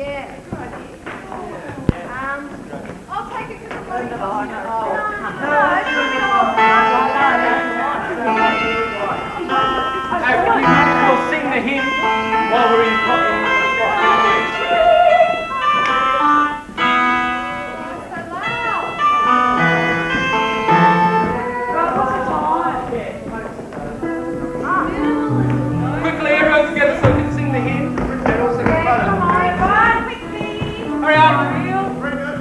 Yeah, good idea. I'll take it because I'm not Hey, we might as well sing the hymn while we're in cotton. Quickly, everyone together so we can sing the hymn. And also get photos. Come on, quickly. Hurry up. Very good.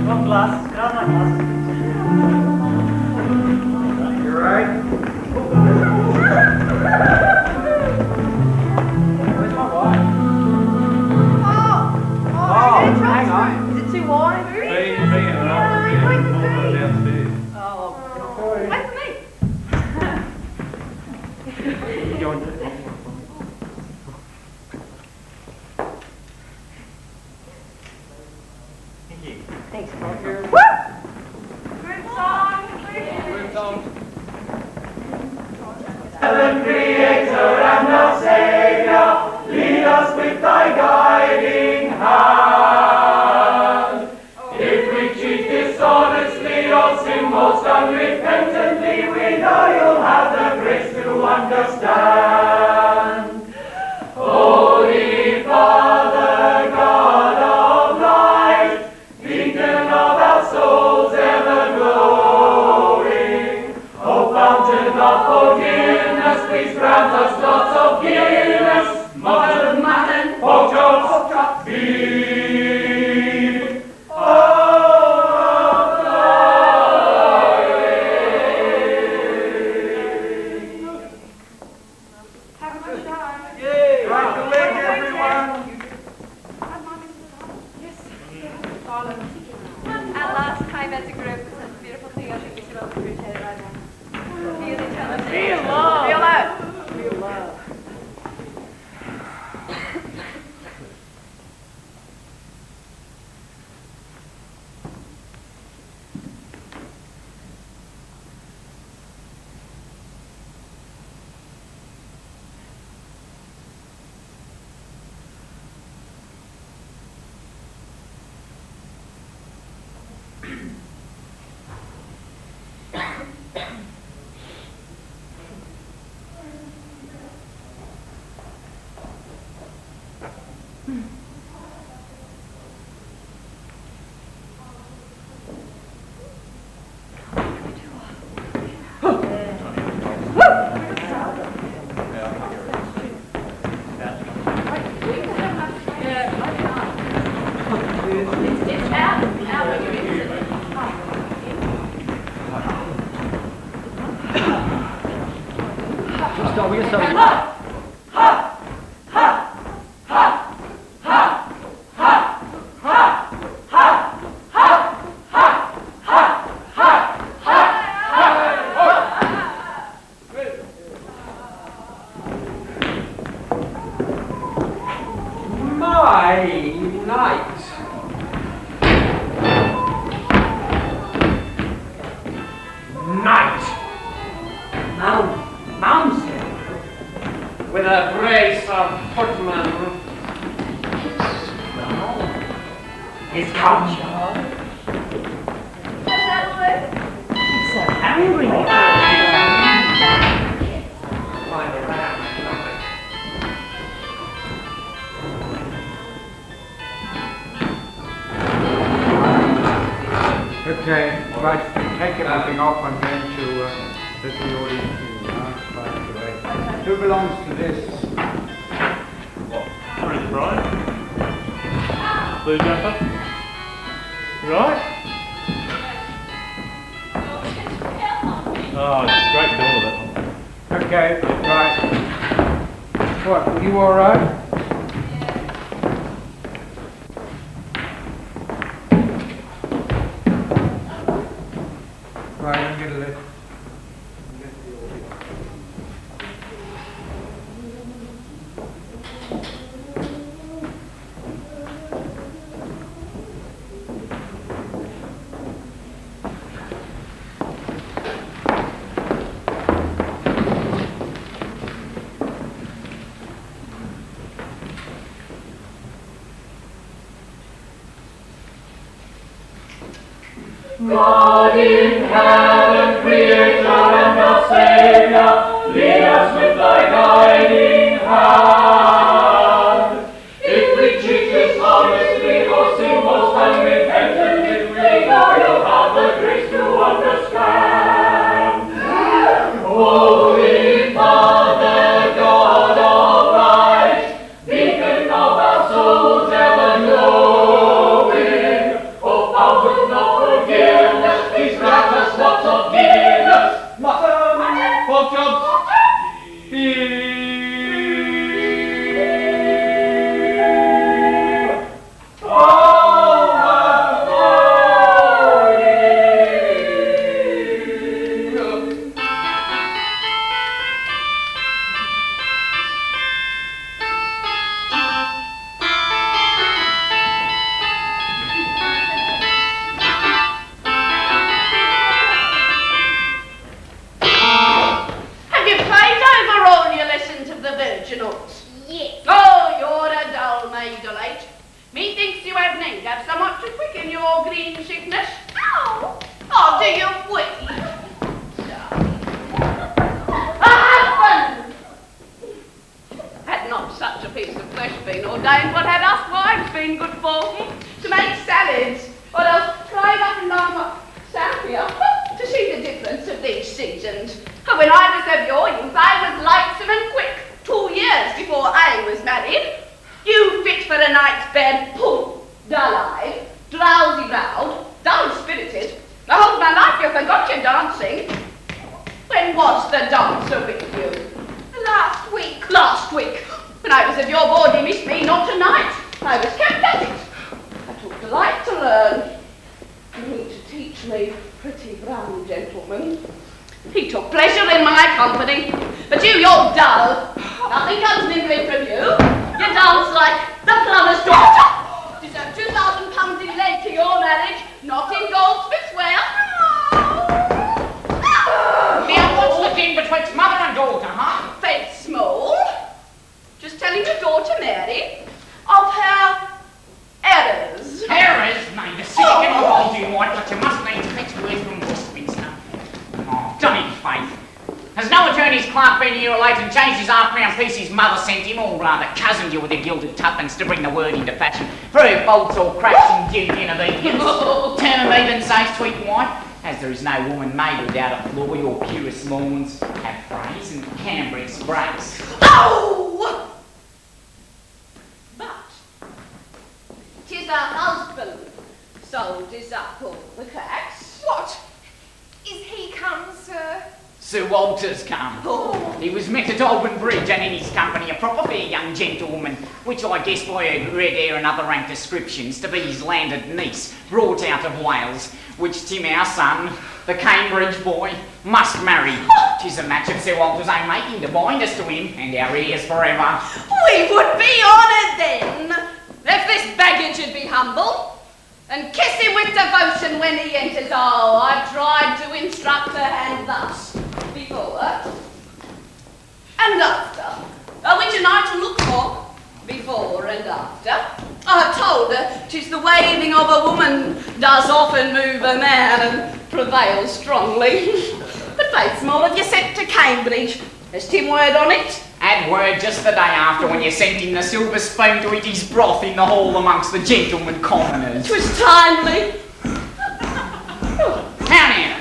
One glass. Get on that glass. You're right. Where's my wine? Hang on. Is it too wide? Wait for me. Thanks, Roger. Woo! Good song. Good song. Heaven Creator and our Saviour, lead us with thy guiding hand. If we cheat dishonestly or sin most unrepentantly, we know you'll have the grace to understand. Holy Father, God of light, beacon of our souls ever glowing, O fountain of forgiveness, please grant us lots of Guinness, mutton, pork chops, beef. Have a good time. Right the leg, everyone. Yes. And last time as a group, it's such a beautiful thing. I think we should all appreciate it right now. Feel each other. Feel love. Feel love. Feel love. It's out when you exit. Stop, we can stop. With a brace of footmen. His culture. What's that word? It's so angry. Okay, right, take everything off. I'm going to let the audience in. Who belongs to this? What is it, Brian? Blue jumper? You right? Oh, it's great to all of it. Okay, right. What, you all right? Right, I'm going to let the audience. God in heaven, Creator and our Saviour, lead us with thy guiding hand. If we cheat dishonestly or sin most unrepentantly, we know you'll have the grace to understand. Holy Father, God of light, beacon of our souls ever glowing, O fountain of forgiveness, please grant us lots of Guinness. Mutton, pork chops, to bring the word into fashion. Prove faults or cracks in due obedience. Term even says, sweet wife, as there is no woman made without a flaw, your purest lawns have praise and cambric breaks. Oh! But 'tis our husband sold us up all the cats. What? Is he come, sir? Sir Walter's come. Oh. He was met at Alban Bridge and in his company a proper fair young gentlewoman, which I guess by her red hair and other rank descriptions to be his landed niece, brought out of Wales, which Tim our son, the Cambridge boy, must marry. 'Tis a match of Sir Walter's own making to bind us to him and our heirs forever. We would be honoured then, if this baggage would be humble, and kiss him with devotion when he enters. Oh, I've tried to instruct her hand thus, before and after, which a night to look for, before and after. I have told her 'tis the waving of a woman does often move a man and prevails strongly. But faith, small, have you sent to Cambridge? Has Tim word on it? Had word just the day after when you sent him the silver spoon to eat his broth in the hall amongst the gentlemen commoners. 'Twas timely. How now?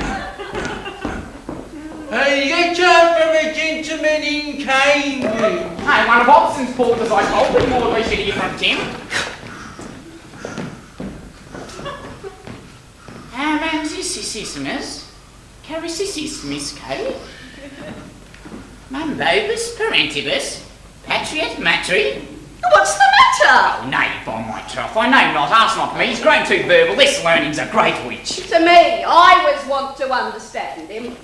A letter from a gentleman in Cambridge. Hey, one of Hobson's porters, I told him more we should hear from Tim. Mamsississimus, Carississmus, Co. Mambobus parentibus, patriot matri. What's the matter? Oh, nay, by my troth, I know not, ask not me, he's grown too verbal, this learning's a great witch. To me, I was wont to understand him.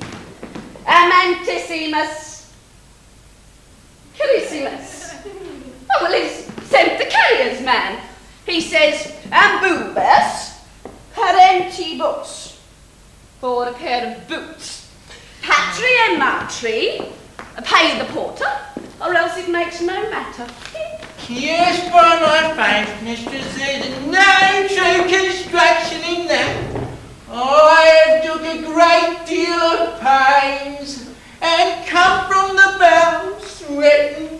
Amantissimus. Carissimus. Oh, well, he's sent the carrier's man. He says, Ambubus parentibus, for a pair of boots. Patri and matri, pay the porter, or else it makes no matter. Yes, by my faith, mistress, there's no true construction in that. I have took a great deal of pains and come from the bells written.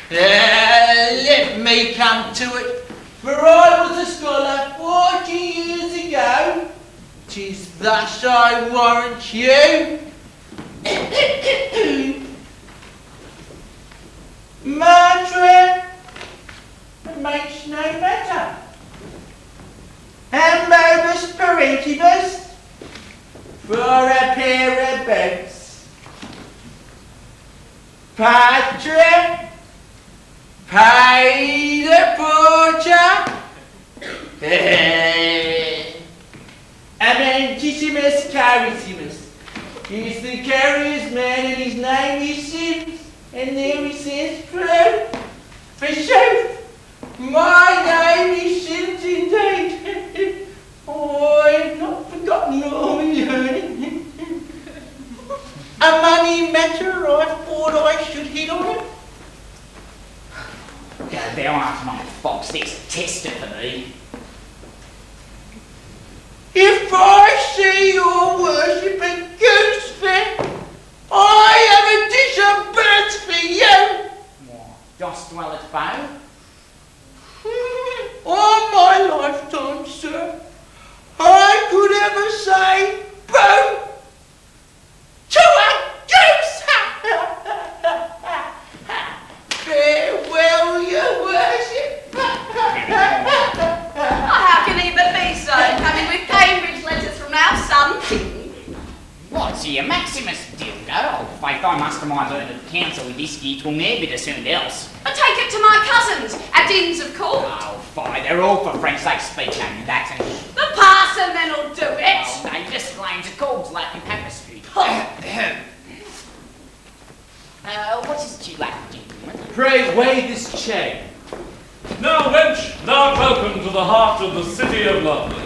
Let me come to it, for I was a scholar 40 years ago. 'Tis thus I warrant you. Matre, it makes no matter. Ambobus parentibus, for a pair of boots. Patre, pay the porter. Amentissimus carissimus. He's the carrier's man and his name is Sims. And there he says, true. For sooth, my name is Sims indeed. Oh, I've not forgotten all my learning. A money matter, I thought I should hit on it. Go thou art my fox, there's tester for thee. If I see your worship at goose fair, I have a dish of birds for you. What, dost dwell at Bow? All my lifetime, sir, I could ever say boo to a goose. Farewell, your worship. How can he but be so, coming with Cambridge letters from our son King? What's here, Maximus Dildo? Old faith, I must have my learned counsel with this gear, 'twill ne'er be discerned else. I take it to my cousins, at Inns of Court. Oh, fie, they're all for French, they speak only that, and The parson then'll do it. oh, they disclaims it calls Latin papistry. What is it you lack, gentlemen? Pray weigh this chain. Now, wench, thou welcome to the heart of the city of London.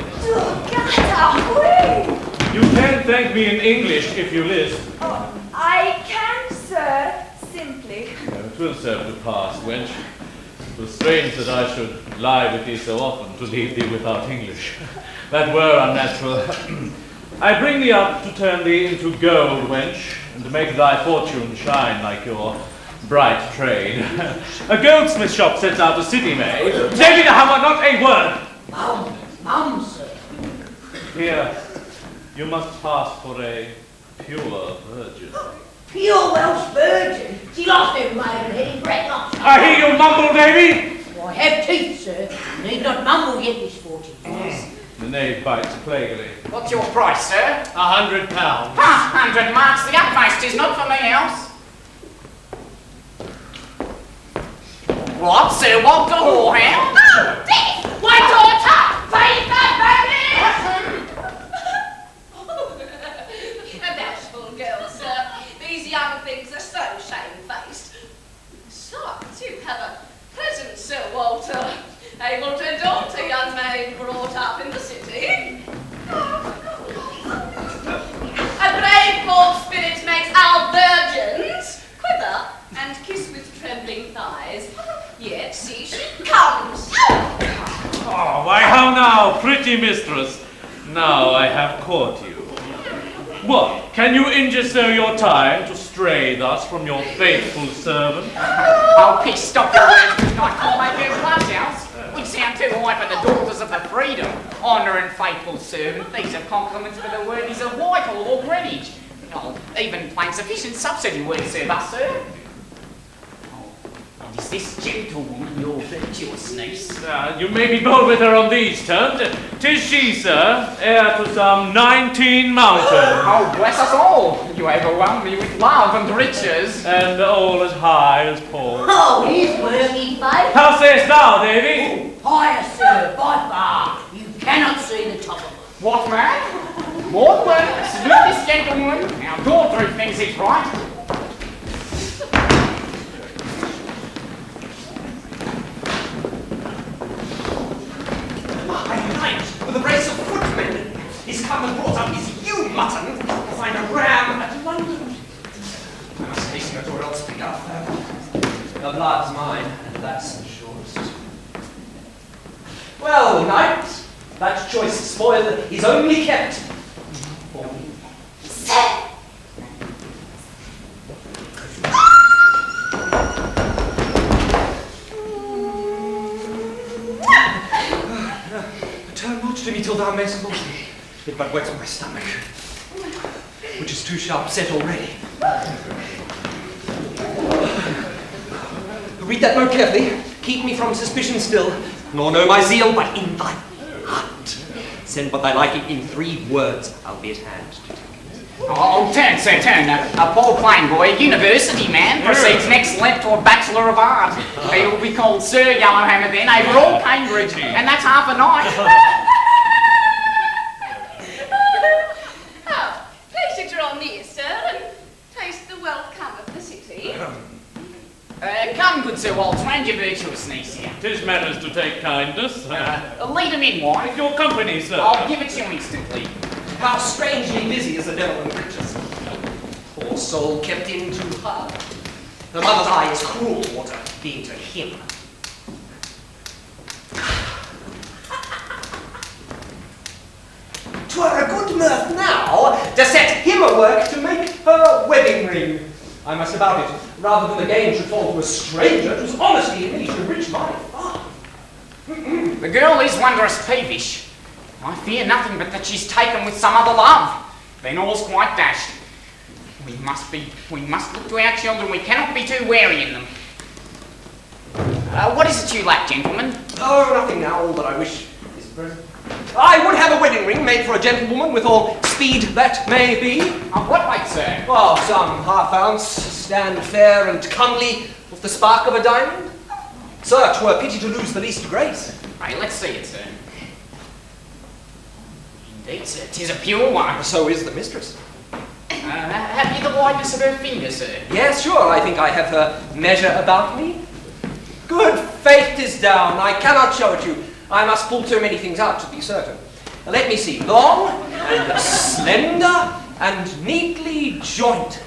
You can thank me in English if you list. Oh, I can, sir, simply. It will serve to pass, wench. It was strange that I should lie with thee so often to leave thee without English. That were unnatural. I bring thee up to turn thee into gold, wench, and to make thy fortune shine like your bright trade. A goldsmith shop sets out a city maid. Davy the hammer, not a word! Mum, sir. Here, you must pass for a pure virgin. Pure Welsh virgin. She lost her maidenhead in Bretlock. I hear you mumble, Davy! I have teeth, sir. You need not mumble yet, Miss 40. The knave bites plaguily. What's your price, sir? £100. 100 marks, the utmost is not for me else. What, Sir Walter Whorehound? Oh, death! My daughter! Faith and baby! A bashful girl, sir. These young things are so shamefaced. Besides, you have a present, Sir Walter, able to daunt a young maid brought up in the city. A brave bold spirit makes our virgins quiver and kiss with trembling thighs. Yet, see, she comes. Oh, why how now, pretty mistress? Now I have caught you. What, can you injure so your time to stray thus from your faithful servant? Oh, piss, stop your words, which I call my fair blood house. We sound too high for the daughters of the freedom. Honour and faithful servant, these are compliments for the worthies of Whitehall or Greenwich. Oh, even plain sufficient subsidy would serve us, sir. And is this gentlewoman your virtuous niece? You may be bold with her on these terms. 'Tis she, sir, heir to some 19 mountains. Oh, bless us all! You overwhelm me with love and riches. And all as high as Paul. Oh, here's worky face. How sayest thou, Davy? Higher, sir, by far. You cannot see the top of it. What, man? More work, salute this gentlewoman. Our daughter who thinks it's right. With a brace of footmen, he's come and brought up his ewe mutton to find a ram at London. I must hasten it or else pick up. The blood's mine, and that's the surest. Well, knight, That choice spoil is only kept for me. Turn not to me till thou mayst lose me. It but wets my stomach, which is too sharp set already. Read that note carefully. Keep me from suspicion still, nor know my zeal, but in thy heart. Send what thy liking in 3 words, I'll be at hand to take it. Oh, turn, sir, turn. A Paul Plain boy, a university man, proceeds next left to a Bachelor of Art. He will be called Sir Yellowhammer then, over all Cambridge, and that's half a night. Oh, please to draw near, sir, and taste the welcome of the city. Come, good Sir Walter, and your virtuous niece here. 'Tis manners to take kindness. Lead him in, wife. With your company, sir. I'll give it to you instantly. How strangely busy is the devil in creatures. Poor soul kept in too hard. Her mother's eye is cruel toward her, being to him. 'Twere a good mirth now to set him a work to make her wedding ring. I must about it, rather than the game should fall to a stranger, whose honesty in me should enrich my father. The girl is wondrous peevish. I fear nothing but that she's taken with some other love. Then all's quite dashed. We must look to our children. We cannot be too wary in them. What is it you lack, gentlemen? Oh, nothing now. All that I wish is present. I would have a wedding ring made for a gentlewoman with all speed that may be. Of what weight, sir? Oh, some half-ounce, stand fair and comely with the spark of a diamond. Sir, 'twere pity to lose the least grace. Hey, let's see it, sir. Indeed, sir, 'tis a pure one. So is the mistress. Have you the wideness of her finger, sir? Yes, sure, I think I have her measure about me. Good faith, 'tis down. I cannot show it you. I must pull too many things out to be certain. Let me see. Long and slender and neatly jointed.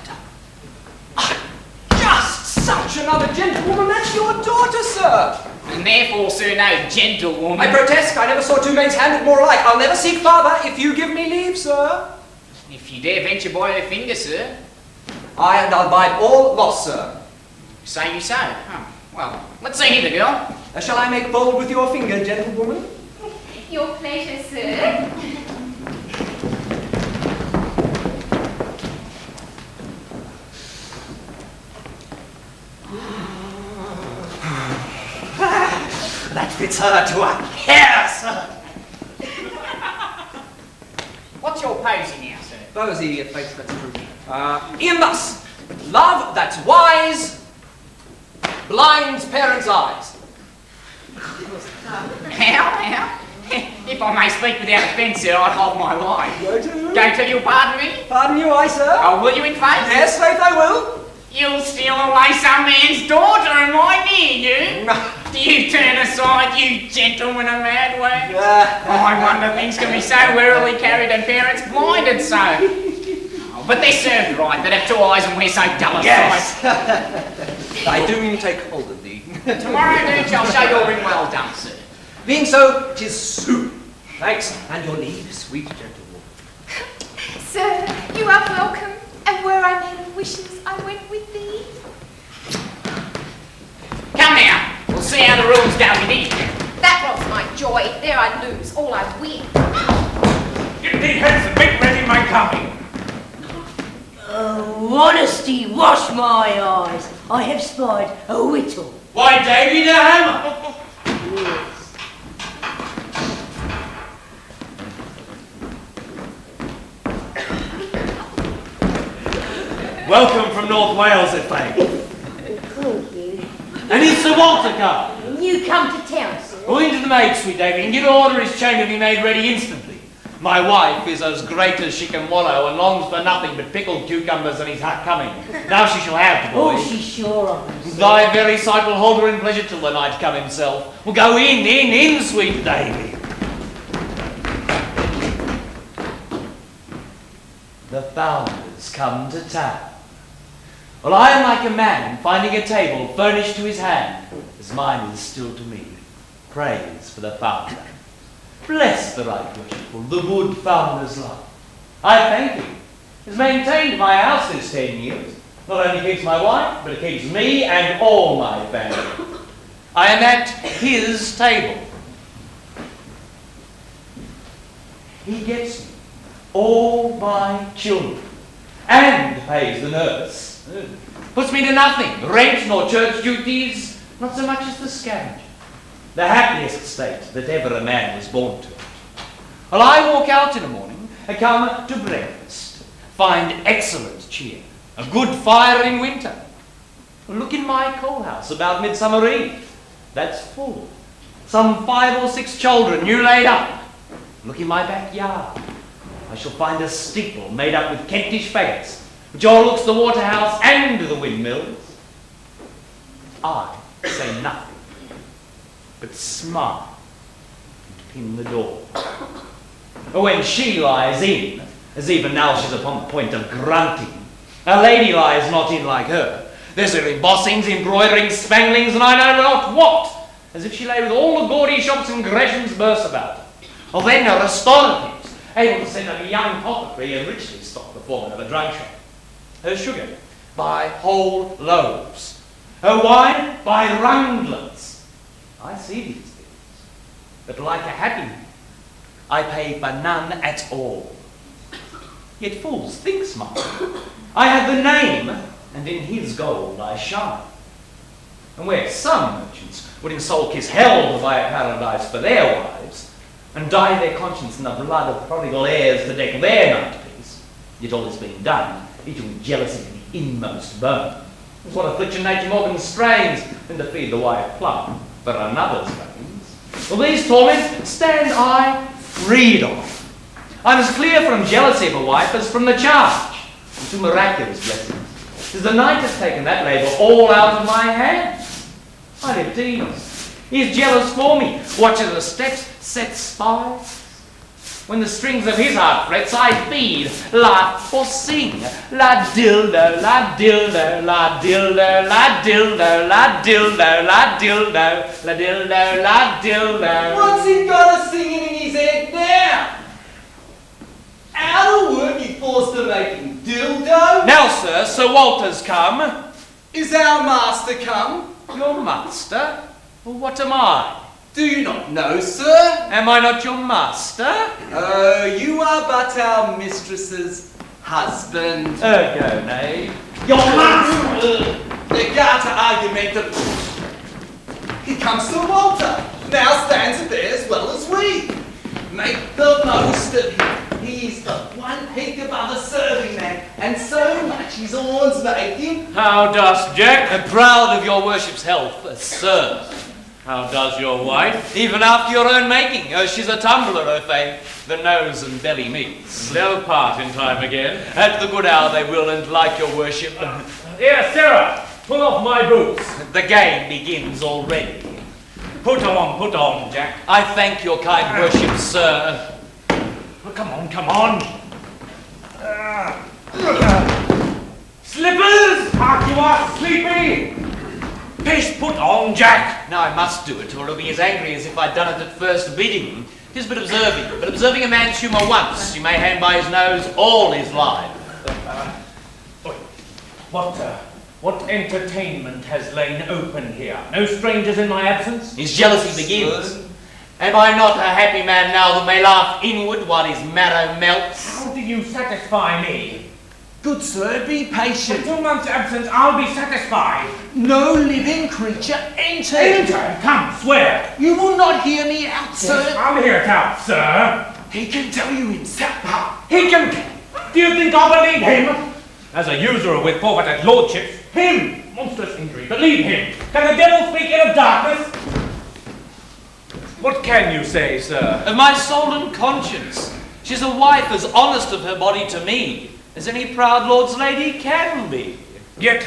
Just such another gentlewoman as your daughter, sir. And therefore, sir, no gentlewoman. I protest, I never saw 2 maids handed more alike. I'll never seek farther if you give me leave, sir. If you dare venture by her finger, sir. Aye, and I'll bide all loss, sir. Say you so. Oh, well, let's see here, the girl. Shall I make bold with your finger, gentlewoman? Your pleasure, sir. That fits her to a hair, sir. What's your posy now, sir? Posy, if that's true. Ian thus, love that's wise blinds parents' eyes. How? If I may speak without offence, sir, I'd hold my life. Go till you pardon me? Pardon you, I, sir. Oh, will you in faith? Yes, faith I will. You'll steal away some man's daughter and mine near you? Do you turn aside, you gentleman of mad way? I wonder things can be so warily carried and parents blinded so. Oh, but they're served right, that have 2 eyes and wear so dull a sight. I do take hold of thee. Tomorrow noon shall show your ring well done, sir. Being so, 'tis soon. Thanks, and your leave, sweet gentlewoman. Sir, you are welcome, and were I man of wishes, I went with thee. Come now, we'll see how the rules go within. That robs my joy. There I lose, all I win. Get thee hence and make ready my coming. Oh, honesty, wash my eyes. I have spied a whittle. Why, Davy the hammer? Yes. Welcome from North Wales, if I. Thank you. And is Sir Walter come? You come to town, sir. Go into the maid, sweet Davy, and give order his chamber be made ready instantly. My wife is as great as she can wallow, and longs for nothing but pickled cucumbers and his hot coming. Now she shall have the boy. Oh, she's sure of it. Thy very sight will hold her in pleasure till the night come himself. Well, go in, sweet Davy. The founders come to town. Well, I am like a man finding a table furnished to his hand, as mine is still to me. Praise for the founder. Bless the right worshipful, the wood founder's love. I thank him. He's maintained my house this 10 years. Not only keeps my wife, but it keeps me and all my family. I am at his table. He gets me all my children and pays the nurse. Puts me to nothing, rent nor church duties, not so much as the scavenger. The happiest state that ever a man was born to. Well, I walk out in the morning, I come to breakfast, find excellent cheer, a good fire in winter. Look in my coal house about Midsummer Eve. That's full. Some 5 or 6 children new laid up. Look in my backyard. I shall find a steeple made up with Kentish faggots, which overlooks the waterhouse and the windmills. I say nothing, but smile and pin the door. When she lies in, as even now she's upon the point of grunting, a lady lies not in like her. There's her embossings, embroiderings, spanglings, and I know not what, as if she lay with all the gaudy shops in Gresham's burst about her. Well, then her restoratives, able to send up a young apothecary and richly stock the foreman of a drug shop. Her sugar by whole loaves, her wine by rundlets. I see these things, but like a happy man, I pay for none at all. Yet fools think smart. I have the name, and in his gold I shine. And where some merchants would insult his hell to buy a paradise for their wives, and dye their conscience in the blood of prodigal heirs to deck their night-piece, yet all is being done, eaten with jealousy in the inmost bone. It's what affliction nature more constrains than to feed the wife plump for another's veins. Well, these torments stand I freed of. I'm as clear from jealousy of a wife as from the charge. And to miraculous blessings, 'tis the night has taken that labour all out of my hands. I live at ease. He is jealous for me, watches the steps, sets spies. When the strings of his heart frets, I feed, laugh, or sing. La dildo, la dildo, la dildo, la dildo, la dildo, la dildo, la dildo, la dildo. What's he got a singing in his head now? Out of work you forced to make him dildo? Now, sir, Sir Walter's come. Is our master come? Your master? Well, what am I? Do you not know, sir? Am I not your master? Oh, you are but our mistress's husband. Ergo, knave. Your master! Negata argumentum. Here comes Sir Walter. Now stands there as well as we. Make the most of him. He's but one peak above a serving man, and so much his horns make him. How dost, Jack? I'm proud of your worship's health, sir. How does your wife? Even after your own making, she's a tumbler, O fame. The nose and belly meets. They'll part in time again. At the good hour they will, and like your worship, Here, Sarah, pull off my boots. the game begins already. Put on, Jack. I thank your kind worship, sir. Oh, come on. Slippers! Hark, you are sleepy! Pish, put on, Jack! Now I must do it, or he'll be as angry as if I'd done it at first bidding. 'Tis but observing a man's humour once, you may hang by his nose all his life. What entertainment has lain open here? No strangers in my absence? His jealousy begins. Am I not a happy man now that may laugh inward while his marrow melts? How do you satisfy me? Good sir, be For patient. 2 months' absence, I'll be satisfied. No living creature enter. Enter! Come, swear! You will not hear me out, sir. I'll hear it out, sir. He can tell you himself. He can... Do you think I'll believe him? As a usurer with forfeited lordships, him! Monstrous injury, believe him! Can the devil speak in of darkness? What can you say, sir? Of my soul and conscience, she's a wife as honest of her body to me as any proud lord's lady can be. Yet,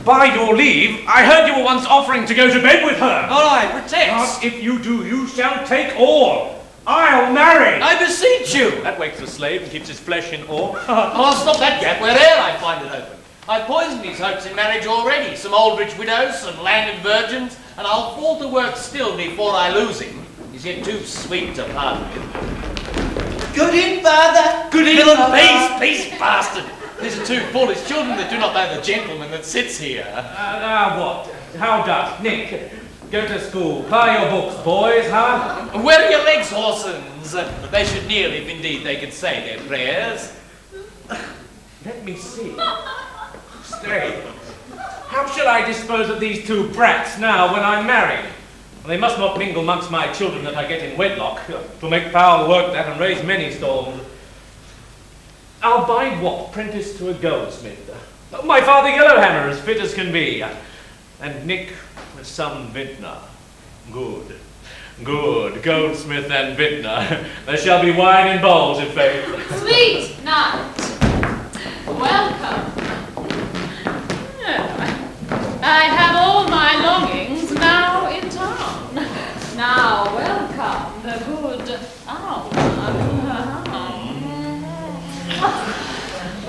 by your leave, I heard you were once offering to go to bed with her. All right, protest. Not if you do, you shall take all. I'll marry. I beseech you. That wakes the slave and keeps his flesh in awe. I'll stop that gap where'er I find it open. I've poisoned his hopes in marriage already. Some old rich widows, some landed virgins, and I'll fall to work still before I lose him. He's yet too sweet to part with. Good in, father. Good in, Villain, father. Peace, bastard. These are two foolish children that do not know the gentleman that sits here. What? How does? Nick, go to school. Ply your books, boys, huh? Where are your legs, Horsens? They should kneel if indeed they could say their prayers. Let me see. Stay. How shall I dispose of these two brats now when I'm married? They must not mingle amongst my children that I get in wedlock. To make foul work that and raise many storms. I'll bind Wat prentice to a goldsmith. My father Yellowhammer, as fit as can be. And Nick, his son Vintner. Good. Good. Goldsmith and Vintner. There shall be wine in bowls, if faith. Sweet night. Welcome. I have all my longings now in town. Now welcome the good hour.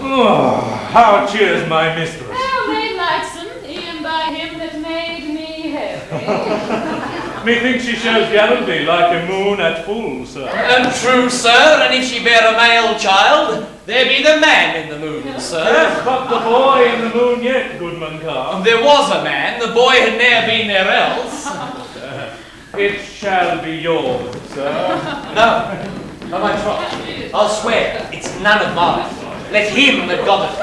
Oh, how cheers my mistress. Well made lightsome, e'en by him that made me heavy. Methinks she shows gallantly like a moon at full, sir. And true, sir, and if she bear a male child, there be the man in the moon, sir. Yes, but the boy in the moon yet, goodman Carr. There was a man, the boy had ne'er been there else. It shall be yours, sir. No, my troth, I'll swear, it's none of mine. Let him that got it.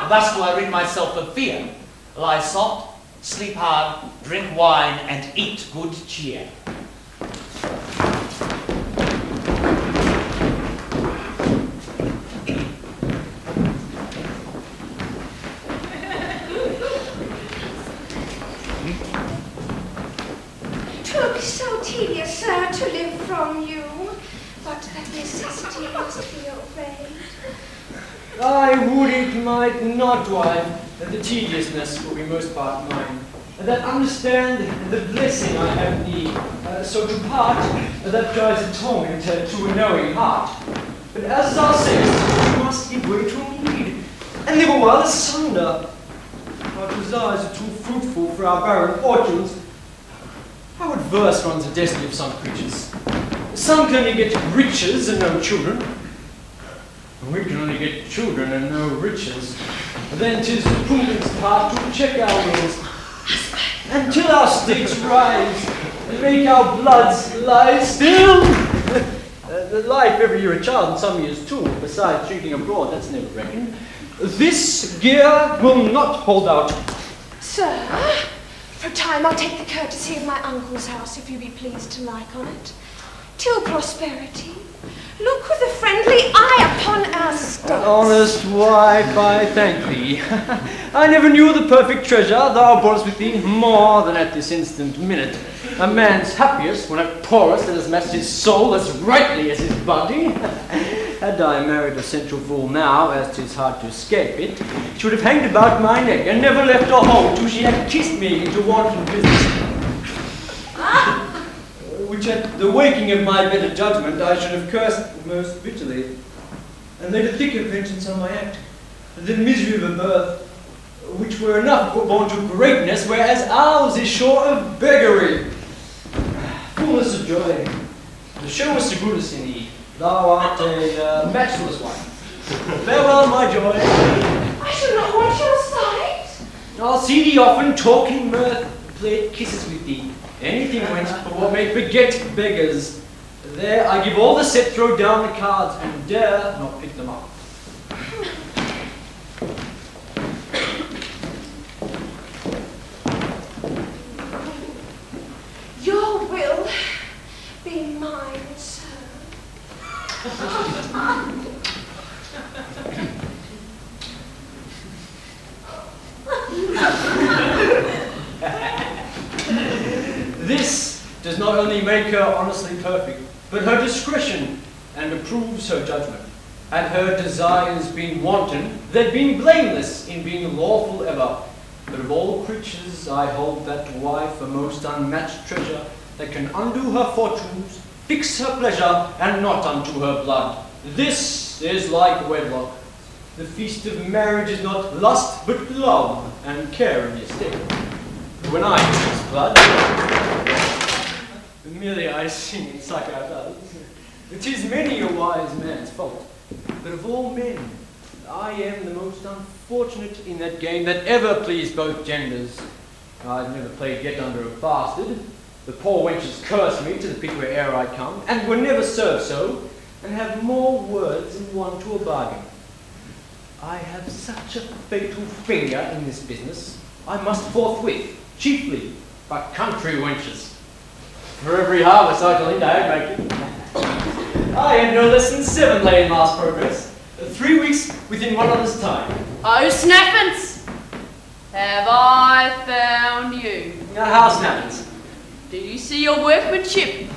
Thus will I rid myself of fear. Lie soft, sleep hard, drink wine, and eat good cheer. Took so tedious, sir, to live from you, but that necessity must be obeyed. I would it might not, wife, that the tediousness will be most part mine, that understand the blessing I have need, so to part, that drives a torment to a knowing heart. But as thou sayest, we must give way to need, and live a while asunder. Our desires are too fruitful for our barren fortunes. How adverse runs the destiny of some creatures. Some can only get riches and no children. We can only get children and no riches. Then 'tis the prudence part to check our wills, until our states rise, and make our bloods lie still. The life every year a child, and some years too, besides drinking abroad, that's never reckoned. This gear will not hold out. Sir, for a time I'll take the courtesy of my uncle's house, if you be pleased to like on it. Till prosperity, look with a friendly eye upon our states. Honest wife, I thank thee. I never knew the perfect treasure thou broughtest with thee more than at this instant minute. A man's happiest when at poorest that has matched his soul as rightly as his body. Had I married a sensual fool now, as 'tis hard to escape it, she would have hanged about my neck and never left her home till she had kissed me into wanton business. Which at the waking of my better judgment I should have cursed most bitterly, and laid a thicker vengeance on my act, the misery of a birth, which were enough born to greatness, whereas ours is short of beggary. Fullness of joy, the showest of goodness in thee, thou art a matchless one. Farewell, my joy. I shall not want your sight. I'll see thee often, talk in mirth, play kisses with thee. Anything went for what may beget beggars. There I give all the set, throw down the cards, and dare not pick them up. Your will be mine, sir. This does not only make her honestly perfect, but her discretion, and approves her judgment. Had her desires been wanton, they'd been blameless in being lawful ever. But of all creatures, I hold that wife a most unmatched treasure, that can undo her fortunes, fix her pleasure, and not unto her blood. This is like wedlock. The feast of marriage is not lust, but love, and care in the estate. When I choose blood, Merely I sing and suck out others. It is many a wise man's fault, but of all men, I am the most unfortunate in that game that ever pleased both genders. I've never played yet under a bastard. The poor wenches curse me to the pit where'er I come, and were never served so, and have more words than one to a bargain. I have such a fatal finger in this business, I must forthwith, chiefly, but country wenches. For every harvest I shall into hag making. I had no less than 7 lay in last progress, 3 weeks within one other's time. Oh, Snappins! Have I found you? How Snappins? Do you see your workmanship?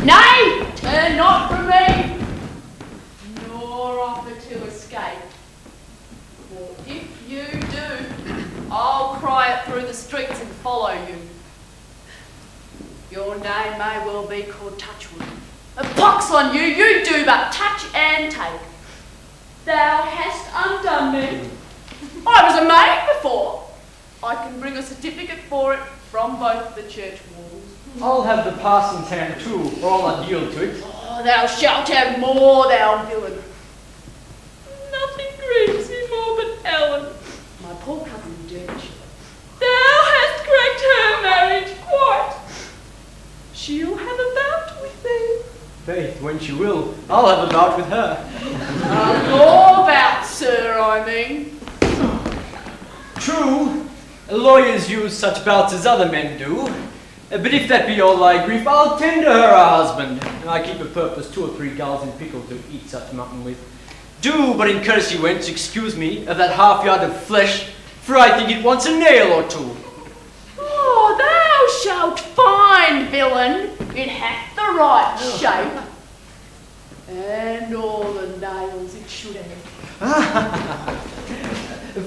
Nay! Turn not from me! Nor offer to escape. For if you do, I'll cry it through the streets and follow you. Your name may well be called Touchwood. A pox on you, you do but touch and take. Thou hast undone me. I was a maid before. I can bring a certificate for it from both the church walls. I'll have the parson's hand too, or I'll not yield to it. Oh, thou shalt have more, thou villain. Nothing grieves me more but Ellen, my poor cousin in Derbyshire. Thou hast cracked her marriage quite. She'll have a bout with thee. Faith, when she will, I'll have a bout with her. Your bout, sir, I mean. True, lawyers use such bouts as other men do. But if that be all thy grief, I'll tend to her a husband. And I keep a purpose 2 or 3 gulls in pickle to eat such mutton with. Do, but in courtesy wench, excuse me of that half yard of flesh, for I think it wants a nail or 2. Oh, thou shalt find, villain, it hath the right shape. And all the nails it should have.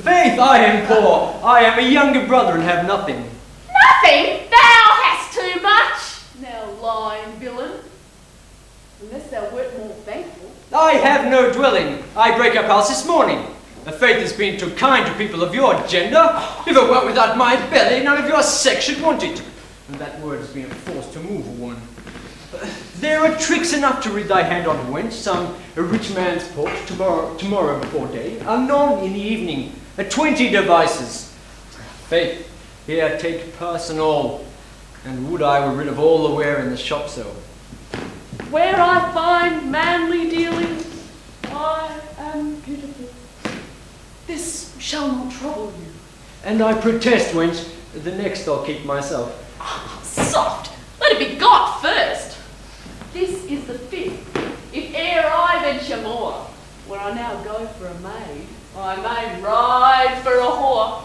Faith, I am poor. I am a younger brother and have nothing. Nothing? Thou hast too much. Now lying villain. Unless thou wert more thankful. I have no dwelling. I break up house this morning. The faith has been too kind to people of your gender. If it weren't without my belly, none of your sex should want it. And that word has been a force to move a woman. There are tricks enough to rid thy hand on, wench. Some a rich man's porch tomorrow before day, anon in the evening, 20 devices. Faith, here take purse and all, and would I were rid of all the ware in the shop so. Where I find manly dealings, I am beautiful. This shall not trouble you. And I protest, wench, the next I'll keep myself. Soft! Let it be got first. This is the 5th. If e'er I venture more, where I now go for a maid, I may ride for a whore.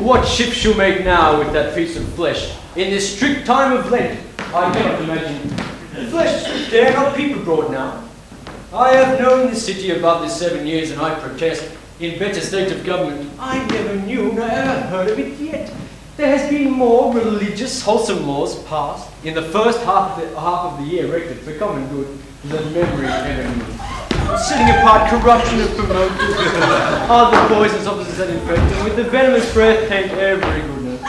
What shift she'll make now with that piece of flesh, in this strict time of Lent, I cannot imagine. Flesh dare not peep abroad now. I have known this city above this 7 years, and I protest, in better state of government, I never knew nor ever heard of it yet. There has been more religious, wholesome laws passed in the first half of the year erected for common good than memory ever knew. Setting apart corruption of promoters, other poisons officers that infect, and with the venomous breath taint every goodness.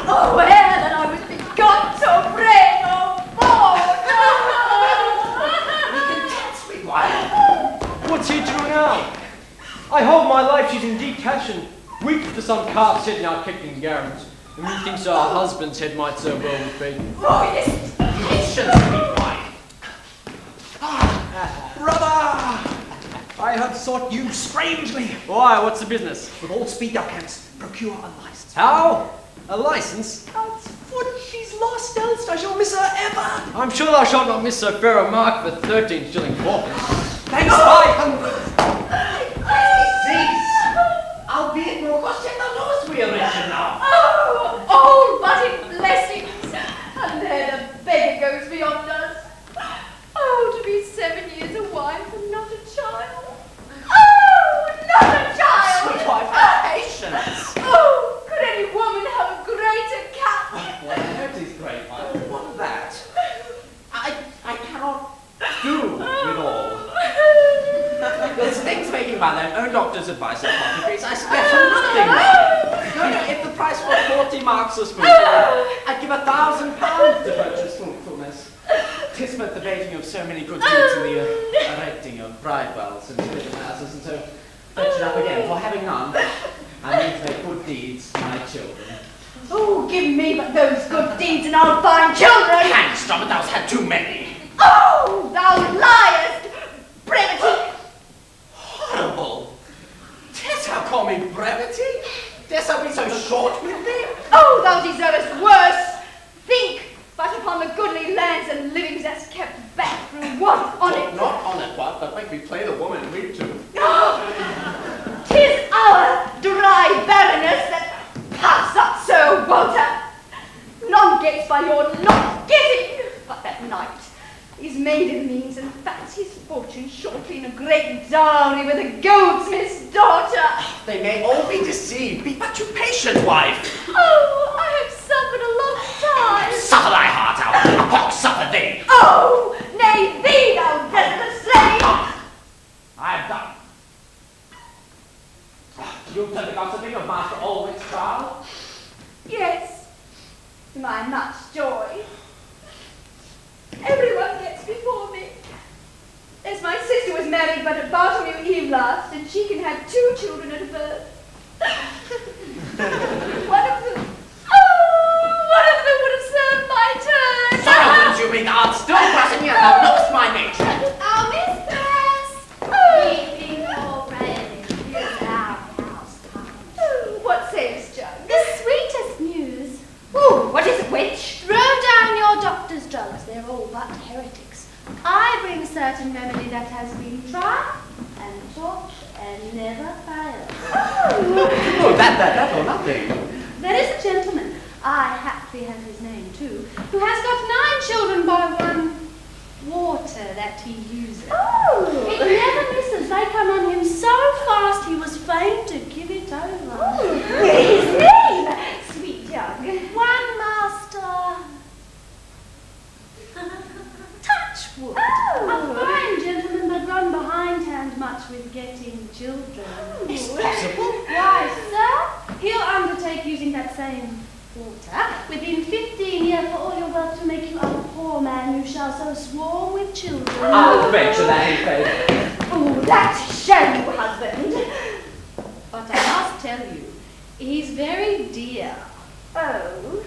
Oh, where that I was begot to bring What's he to do now? I hold my life she's indeed passion, weak for some calf set now kept in garrons, and methinks our husband's head might serve well with faith. Oh, yes, patience, sweet wife. Brother, I have sought you strangely. Why, what's the business? With all speed thou canst, procure a license. How? A license? God's foot, she's lost, else I shall miss her ever. I'm sure thou shalt not miss so fair a mark for 13 shilling fourpence. Thanks, my hunger. Cease. Albeit more cost yet thou knowest we are wretched now. Oh, all but in blessings. And there the beggar goes beyond us. Oh, to be 7 years a wife and not a child. Oh, not a child. Sweet wife, have patience. Oh, could any woman have a greater cat? What is great, I want that. I cannot do with all. Those things may doctor's advice and apothecaries, I spare for nothing. No, if the price were 40 marks a spoonful, I'd give £1,000 to purchase fruitfulness. 'Tis but the baiting of so many good deeds in the erecting of bridewells and little houses, and so fetch it up again, for having none, I mean to make good deeds to my children. Oh, give me but those good deeds and I'll find children. Hang, Strummer, thou'st had too many. Oh, thou liest! Brevity! Horrible! Didst thou call me brevity? Didst thou be so short with me? Oh, thou deservest worse! Think but upon the goodly lands and livings that's kept back through want on it. Not on it, what? But make me play the woman read to. 'Tis our dry barrenness that puffs up Sir Walter. None gets by your not getting, but that knight. His maiden means and fats his fortune shortly in a great dowry with a goldsmith's daughter. They may all be deceived. Be but too patient, wife. Oh, I have suffered a long time. Suffer thy heart out. A pox suffer thee. Oh, nay, thee, thou desolate slave. I have done. You tell the gossiping of Master Alwick's trial? Yes, to my much joy. Everyone gets before me. As my sister was married but at Bartholomew Eve last, and she can have 2 children at a birth. One of them would have served my turn. Silence, you mean art still pressing you, thou knowest my nature. Our mistress! Weeping already. Here's our house time. What sayest, Jug? The sweetest news. Ooh, what is it, wench? Throw down your doctor's drugs, they're all but heretics. I bring a certain remedy that has been tried and taught and never failed. Oh, that or nothing. There is a gentleman, I happily have his name too, who has got 9 children by one water that he uses. Oh! It never misses. They come on him so fast he was fain to give it over. Oh, his name, sweet Jug. One master. Touchwood. Oh. A fine gentleman, but run behindhand much with getting children. Is it possible? Why, sir, he'll undertake using that same water within 15 years for all your wealth to make you a poor man who shall so swarm with children. I'll venture that in faith. Oh, that shall you, husband. But I must tell you, he's very dear. Oh.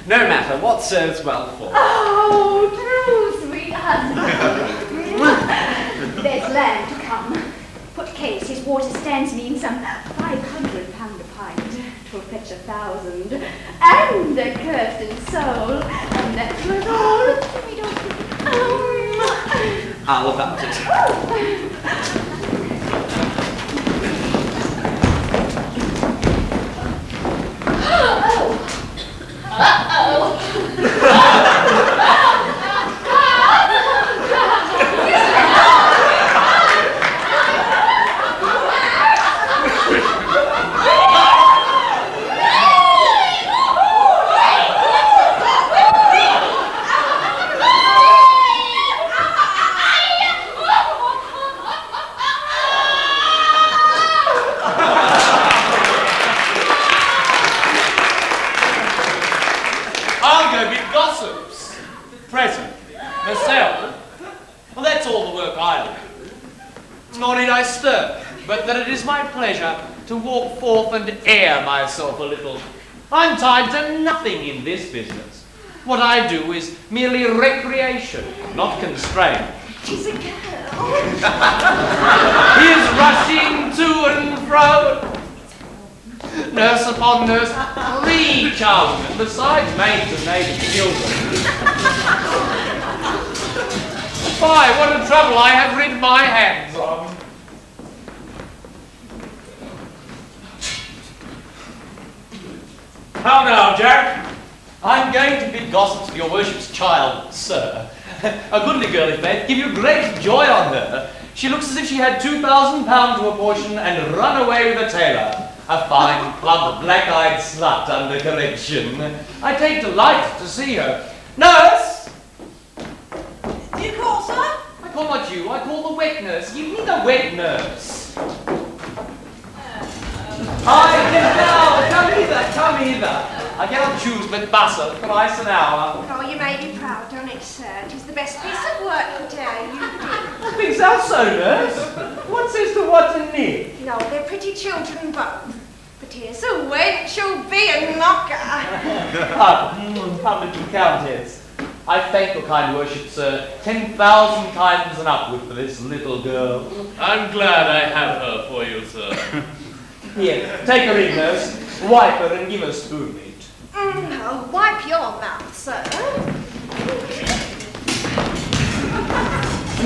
No matter, what serves well for? Oh, true, sweet husband. There's land to come. Put case, his water stands me in some £500 a pint. 'Twill fetch 1,000. And a cursed soul. And that was all. I'll about it. To walk forth and air myself a little. I'm tied to nothing in this business. What I do is merely recreation, not constraint. She's a girl. He is rushing to and fro. Nurse upon nurse, 3 children, besides maids and native children. Why, what a trouble I have rid my hands of. How now, Jack? I'm going to bid gossip to your worship's child, sir. A goodly girl, in faith, give you great joy on her. She looks as if she had £2,000 to apportion and run away with a tailor. A fine, plump, black-eyed slut under correction. I take delight to see her. Nurse! Do you call, sir? But call not you, I call the wet nurse. Give me the wet nurse. Come hither. I cannot choose but butter thrice an hour. Oh, you may be proud, don't it, sir? 'Tis the best piece of work today you did. Things are so, nurse. What says to what and Nick? No, they're pretty children both. But here's a wench who'll be a knocker. Public countess. I thank your kind worship, sir, 10,000 times and upward for this little girl. I'm glad I have her for you, sir. Here, take her in, nurse. Wipe her and give her spoon meat. No, wipe your mouth, sir.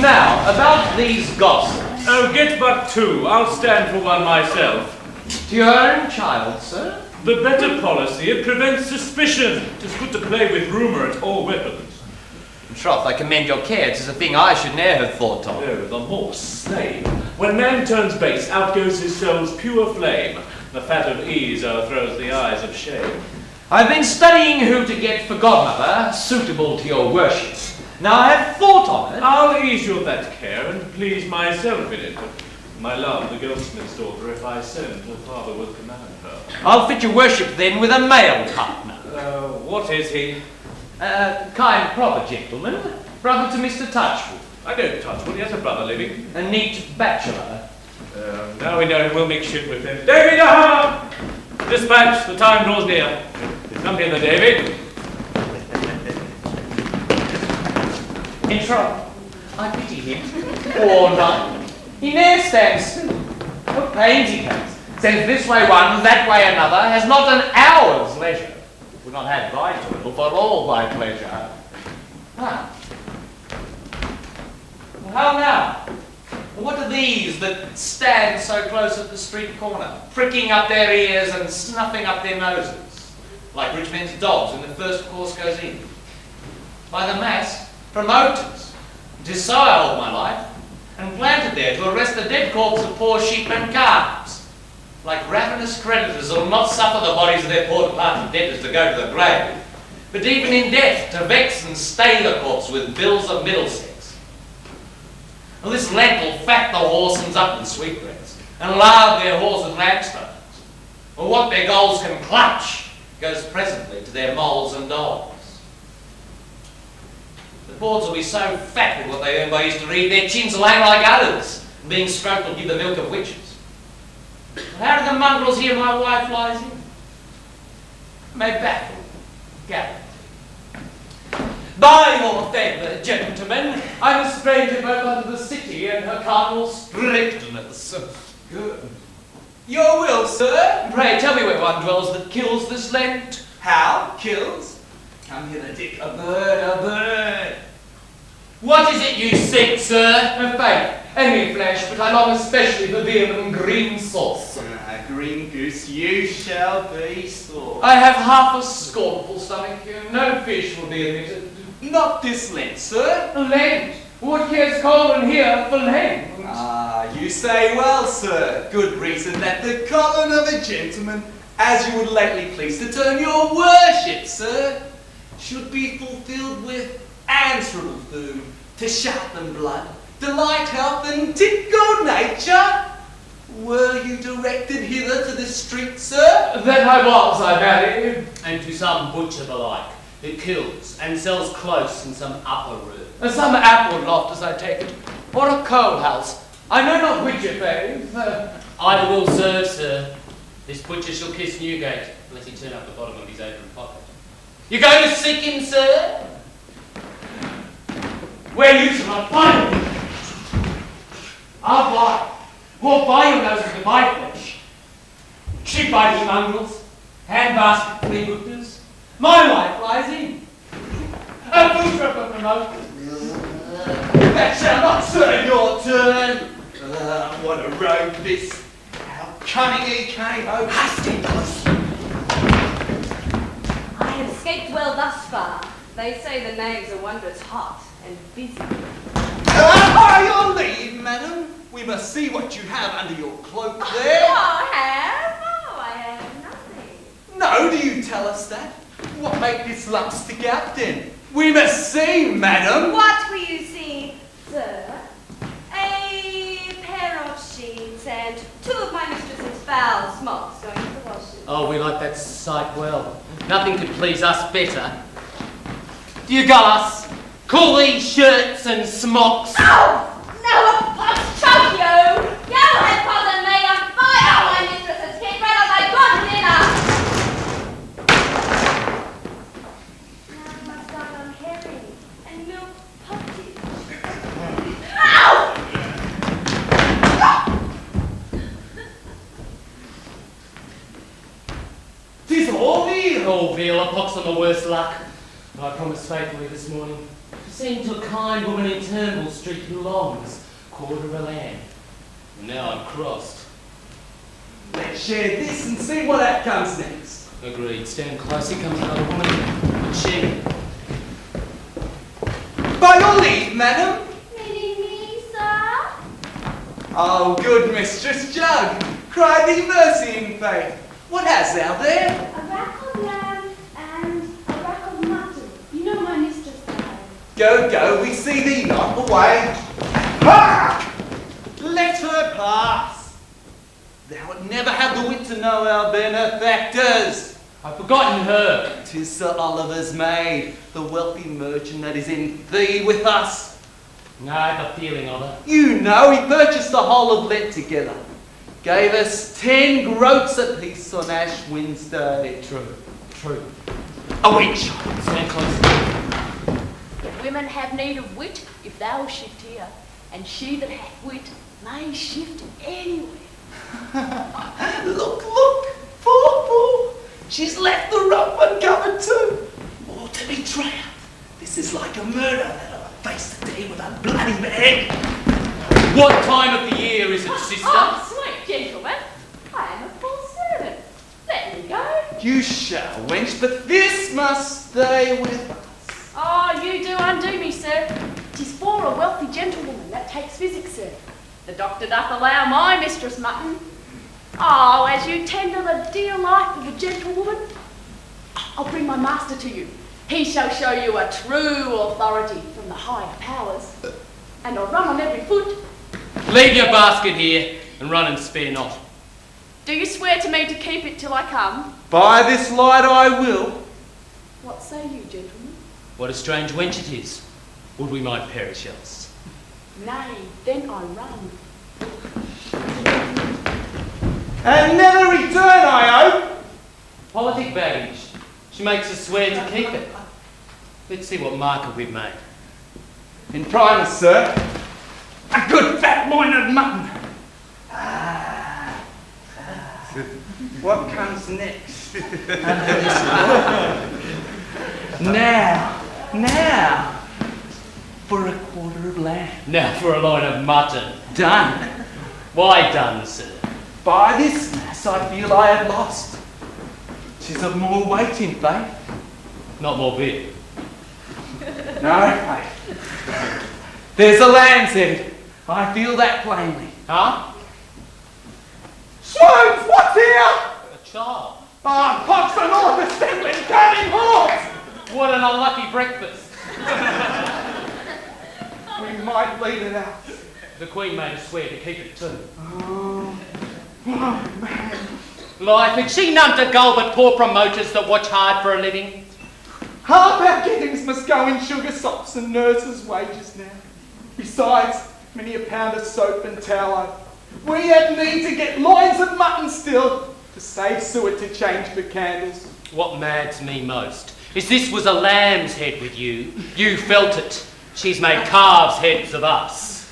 Now, about these gossips. Oh, get but two. I'll stand for one myself. To your own child, sir? The better policy, it prevents suspicion. 'Tis good to play with rumour at all weapons. In troth, I commend your care. 'Tis a thing I should ne'er have thought of. Oh, the horse, slave. When man turns base, out goes his soul's pure flame. The fat of ease o'erthrows the eyes of shame. I've been studying who to get for godmother, suitable to your worship. Now I have thought on it. I'll ease you of that care and please myself in it. My love, the goldsmith's daughter, if I send, her father will command her. I'll fit your worship then with a male partner. What is he? Kind, proper gentleman. Brother to Mr. Touchwood. I don't touch what he has a brother living. A neat bachelor. Now we know him, we'll make ship with him. David, aha! Dispatch, the time draws near. Come hither, David. In troth, I pity him. All night. He ne'er stands still. What pains he takes. Sends this way one, that way another, has not an hour's leisure. Would not have thy toil for all thy pleasure. Ah. Well, how now? What are these that stand so close at the street corner, pricking up their ears and snuffing up their noses, like rich men's dogs when the first course goes in? By the mass, promoters. 'Tis so I hold my life, and planted there to arrest the dead corpse of poor sheep and calves. Like ravenous creditors who'll not suffer the bodies of their poor departed debtors to go to the grave, but even in death to vex and stay the corpse with bills of Middlesex. Well, this Lent will fat the horsens up with sweetbreads, and lard their whores with lambstones. Well, what their goals can clutch goes presently to their moles and dogs. The boards will be so fat with what they earn by used to read, their chins will hang like udders, and being stroked will give the milk of witches. But how do the mongrels hear my wife lies in? May baffle, gather. By your favour, gentlemen, I'm a stranger both unto the city and her cardinal strictness. Good. Your will, sir? Pray tell me where one dwells that kills this Lent. How? Kills? Come hither, Dick. A bird. What is it you seek, sir? A faith, any flesh, but I long especially for veal and green sauce. Green goose, you shall be sauce. I have half a scornful stomach. No fish will be omitted. Not this Lent, sir. Lent? What cares Colin here for Lent? You say well, sir. Good reason that the collar of a gentleman, as you would lately please to term your worship, sir, should be fulfilled with answerable food, to sharpen blood, delight health, and tickle nature. Were you directed hither to this street, sir? That I was, I marry. And to some butcher belike, who kills and sells close in some upper room. Some apple loft, as I take it, or a coal house. I know not which it faith. Either will serve, sir. This butcher shall kiss Newgate, unless he turn up the bottom of his apron pocket. You going to seek him, sir? Where you shall not find him. I'll buy. Walk by your noses with my flesh. Sheep-biting mongrels, hand-basket flea-hookers. My wife lies in. A booster for promoter. That shall not serve your turn. What a rogue this. How cunning he came. Oh, hasty puss. I have escaped well thus far. They say the knaves are wondrous hot and busy. By your leave, madam. We must see what you have under your cloak there. I have nothing. No, do you tell us that? What make this lump stick out then? We must see, madam. What will you see, sir? and 2 of my mistress's foul smocks going to the washing. Oh, we like that sight well. Nothing could please us better. Do you guys call these shirts and smocks? Oh! No, I'll choke you! You had bothered me and fight out my mistress's keep right on my good dinner! Now must I on herring and milk pottage. Ow! 'Tis all veal, a pox on the worst luck. I promised faithfully this morning to send to a kind woman in Turnbull Street who longs, quarter of a lamb. And now I'm crossed. Let's share this and see what that comes next. Agreed. Stand close. Here comes another woman. And she. By your leave, madam. Meaning me, sir? Oh, good Mistress Jug. Cry thee mercy in faith. What hast thou there? A rack of lamb and a rack of mutton. You know my mistress died. Go, go, we see thee not. Away. Ha! Let her pass. Thou would never have the wit to know our benefactors. I've forgotten her. 'Tis Sir Oliver's maid, the wealthy merchant that is in fee with us. I have a feeling of her. You know, he purchased the whole of Lent together. Gave us 10 groats apiece on Ash Wednesday. True. A witch. Stand close. Women have need of wit if thou shift here, and she that hath wit may shift anywhere. Look, poor. She's left the rope uncovered too. Oh, to betray her. This is like a murder that I'll face the day with a bloody head. What time of the year is it, sister? Oh, sweet gentlemen, I am a full servant. Let me go. You shall, wench, but this must stay with us. Oh, you do undo me, sir. 'Tis for a wealthy gentlewoman that takes physic, sir. The doctor doth allow my mistress mutton. Oh, as you tender the dear life of a gentlewoman, I'll bring my master to you. He shall show you a true authority from the higher powers. And I'll run on every foot. Leave your basket here and run and spare not. Do you swear to me to keep it till I come? By this light I will. What say you, gentlemen? What a strange wench it is. Would we might perish else? Nay, then I run. And never return, I hope. Politic baggage. She makes us swear to keep it. Let's see what market we've made. In primus, sir, a good fat loin of mutton. What comes next? Now, for a quarter of lamb. Now for a loin of mutton. Done. Why done, sir? By this mass I feel I have lost. 'Tis of more weight in faith. Not more big. No, faith. There's a lamb's head. I feel that plainly. Huh? Swoons, what's here? A child. Ah, pox and all the assembly coming horse! What an unlucky breakfast. We might leave it out. The Queen made us swear to keep it too. Oh, man. Life, had she none to gull but poor promoters that watch hard for a living? Half our gettings must go in sugar sops and nurses' wages now. Besides, many a pound of soap and tallow. We have need to get loins of mutton still to save suet to change for candles. What mads me most is this was a lamb's head with you. You felt it. She's made calves' heads of us.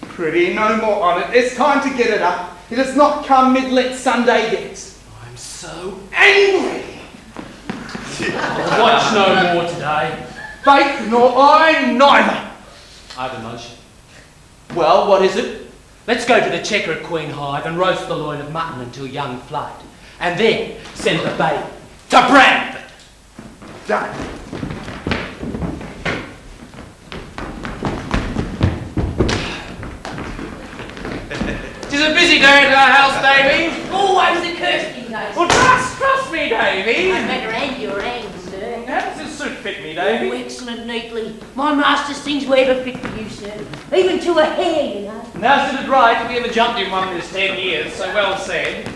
Pretty, no more on it. There's time to get it up. It has not come mid-Lent Sunday yet. I'm so Angry! I'll watch no more today. Faith nor I, neither. I've a motion. Well, what is it? Let's go to the Checker at Queen Hive and roast the loin of mutton until young flood. And then send the babe to Brantford. Done. 'Tis a busy day at our house, Davy. Always a cursing day. Well, trust me, Davy. I'd better hand your hand, sir. Perhaps it's suit fit me, Davy? Oh, excellent, neatly. My master's things were ever fit for you, sir. Even to a hair, you know. Now, sit it right. If we ever jumped in one this 10 years, so well said.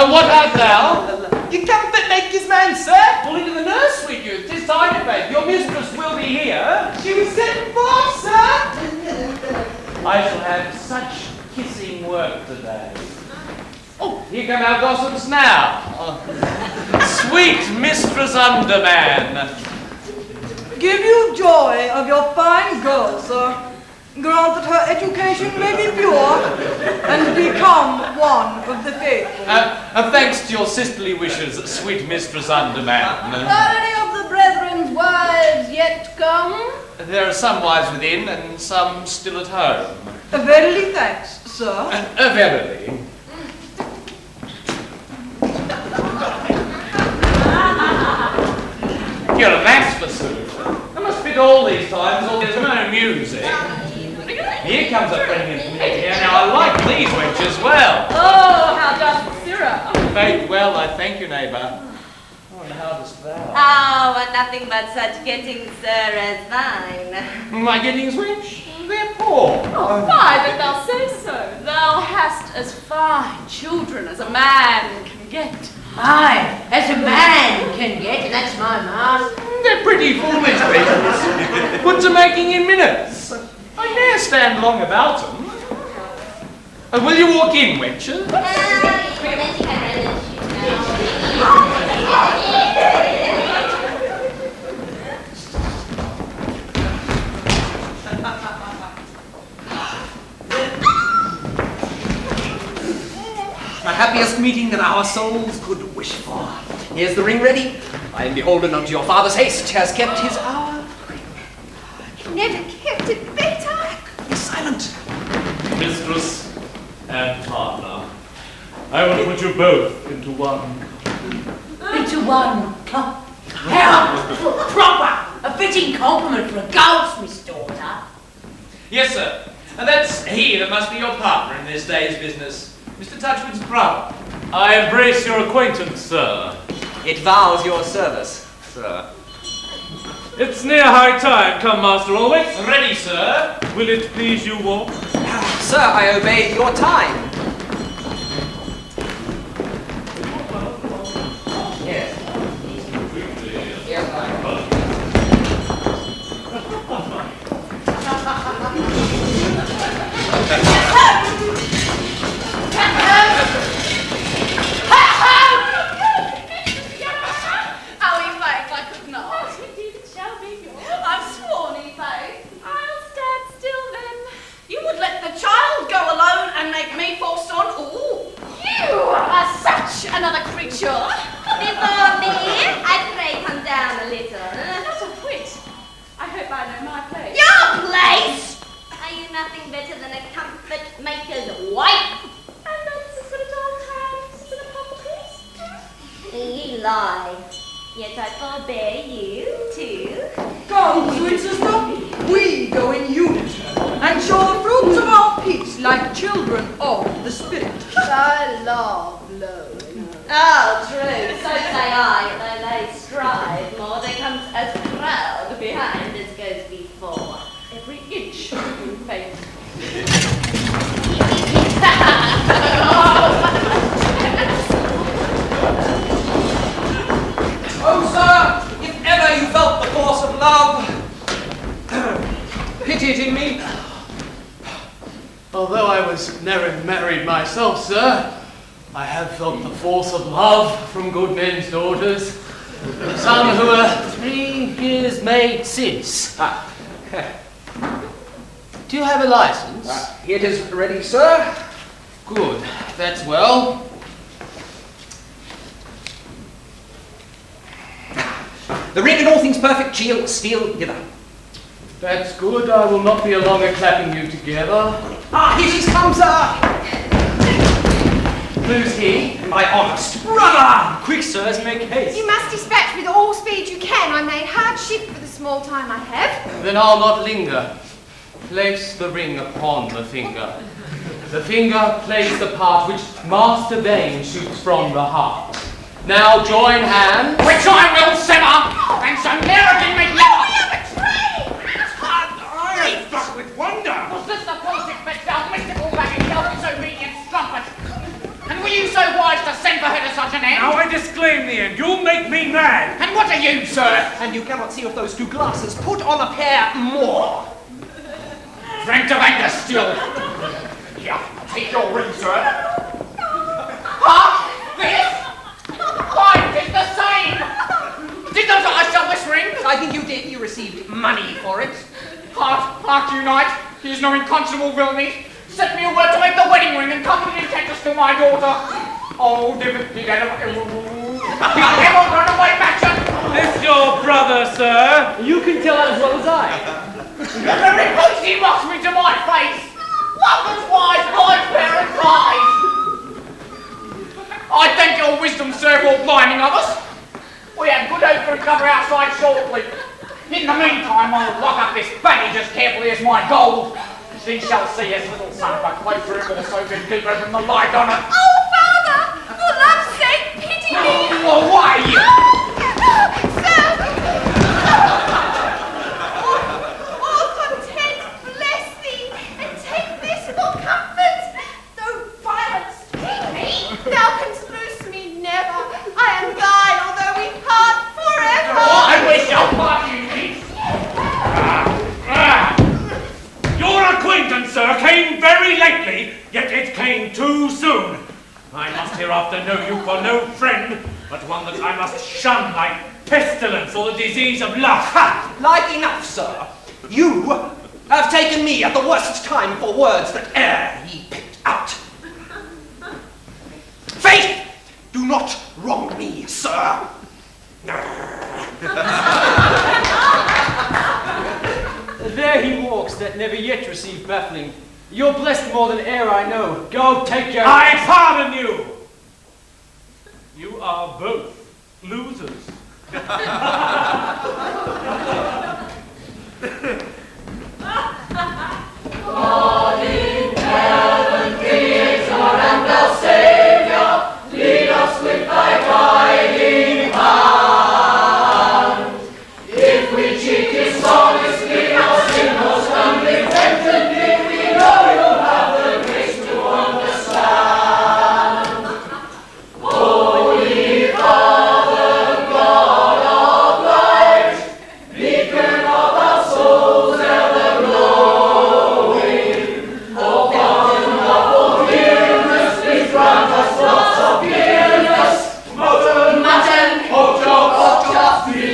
And what art thou? You comfort make his man, sir. Pull into the nurse with you. 'Tis time to bed. Your mistress will be here. She was sent for, sir. I shall have such kissing work today. Oh, here come our gossips now. Sweet Mistress Underman. Give you joy of your fine girl, sir. Grant that her education may be pure and become one of the faithful. Thanks to your sisterly wishes, sweet Mistress Underman. Are any of the brethren's wives yet come? There are some wives within and some still at home. Verily thanks, sir. Verily. You're a mass pursuit. I must fit all these times, or there's no music. Here comes a friend from here. Now, I like these wenches well. Oh, how doth Sirrah? Faith well, I thank you, neighbour. Oh, and how dost thou? Oh, and nothing but such gettings, sir, as mine. My gettings, wench? They're poor. Oh, fie that thou say so. Thou hast as fine children as a man can get. Aye, as a man can get, and that's my master. They're pretty foolish things. Put to making in minutes. I ne'er stand long about them. Will you walk in, wenches? The happiest meeting that our souls could wish for. Here's the ring ready. I am beholden unto your father's haste, has kept his hour. Never kept it better. Be silent. Mistress and partner, I will put you both into one. Into one cup. How proper! A fitting compliment for a goldsmith's daughter. Yes, sir. And that's he that must be your partner in this day's business. Mr. Touchwood's brother. I embrace your acquaintance, sir. It vows your service, sir. It's near high time. Come, Master Always. Ready, sir. Will it please you walk? Sir, I obey your time. Yes. Oh, Faith, I could not. Indeed, it shall be yours. I've sworn, Faith. I'll stand still then. You would let the child go alone and make me forced on? Ooh, you are such another creature. Before me, I pray come down a little. Not a whit. I hope I know my place. Your place? Are you nothing better than a comfort maker's wife? And that's as good a dog as in a papa piece. You lie. Yet I forbear you too. Come, sweet sister, we go in unity and show the fruits of our peace like children of the Spirit. I love blowing. Oh, true, so say I, though they strive more, there comes as proud behind as goes before. Every inch in faith. Oh, sir, if ever you felt the force of love, pity it in me. Although I was never married myself, sir, I have felt the force of love from good men's daughters. Some who are 3 years made since. Do you have a license? It is ready, sir. Good, that's well. The ring and all things perfect, shield, steel, hither. That's good, I will not be long at clapping you together. Ah, here she comes, sir. Who's he? My honest brother. Quick, sirs, make haste. You must dispatch with all speed you can. I made hard shift for the small time I have. Then I'll not linger. Place the ring upon the finger. The finger plays the part which Master Vane shoots from the heart. Now join hands. Which I will sever, and so never be me never. I am struck with wonder. Was this the politic thou mystical baggage, thou disobedient strumpet? And were you so wise to send for her to such an end? Now I disclaim the end. You'll make me mad. And what are you, sir? And you cannot see with those two glasses. Put on a pair more. Frank of anger still. Here, take your ring, sir. Ah, this? Why, 'tis the same. Did not I sell this ring? I think you did. You received money for it. Hark you, knight. He is no inconceivable villainy. Set me a word to make the wedding ring and come with intent to steal my daughter. Oh, did ever run away, Matcham? This your brother, sir? You can tell that as well as I. The very place he mocks me to my face. What was wise, my parents' eyes? I thank your wisdom, sir, for blinding of us. We have good hope for cover outside shortly. In the meantime, I'll lock up this baggage as carefully as my gold. She shall see his little son, but closer him also can keep her from the light on it. Oh, Father! For love's sake, pity me! Oh, why you? Oh, content, bless thee, and take this for comfort. Though violence take me, thou canst loose me never. I am thine, although we part forever. I wish I'll part you, niece. Your acquaintance, sir, came very lately, yet it came too soon. I must hereafter know you for no friend, but one that I must shun like pestilence or the disease of lust. Ha! Like enough, sir. You have taken me at the worst time for words that e'er ye picked out. Faith! Do not wrong me, sir. There he walks that never yet received baffling. You're blessed more than e'er I know. Go take your... I pardon you! You are both losers. God in heaven, Creator and our Saviour, lead us with thy guiding hand. If we cheat dishonestly or sin most unrepentantly, we know you'll have the grace to understand. Holy Father, God of light, beacon of our souls ever glowing, O fountain of forgiveness, please grant us lots of forgiveness. Mutton, pork chop, beef.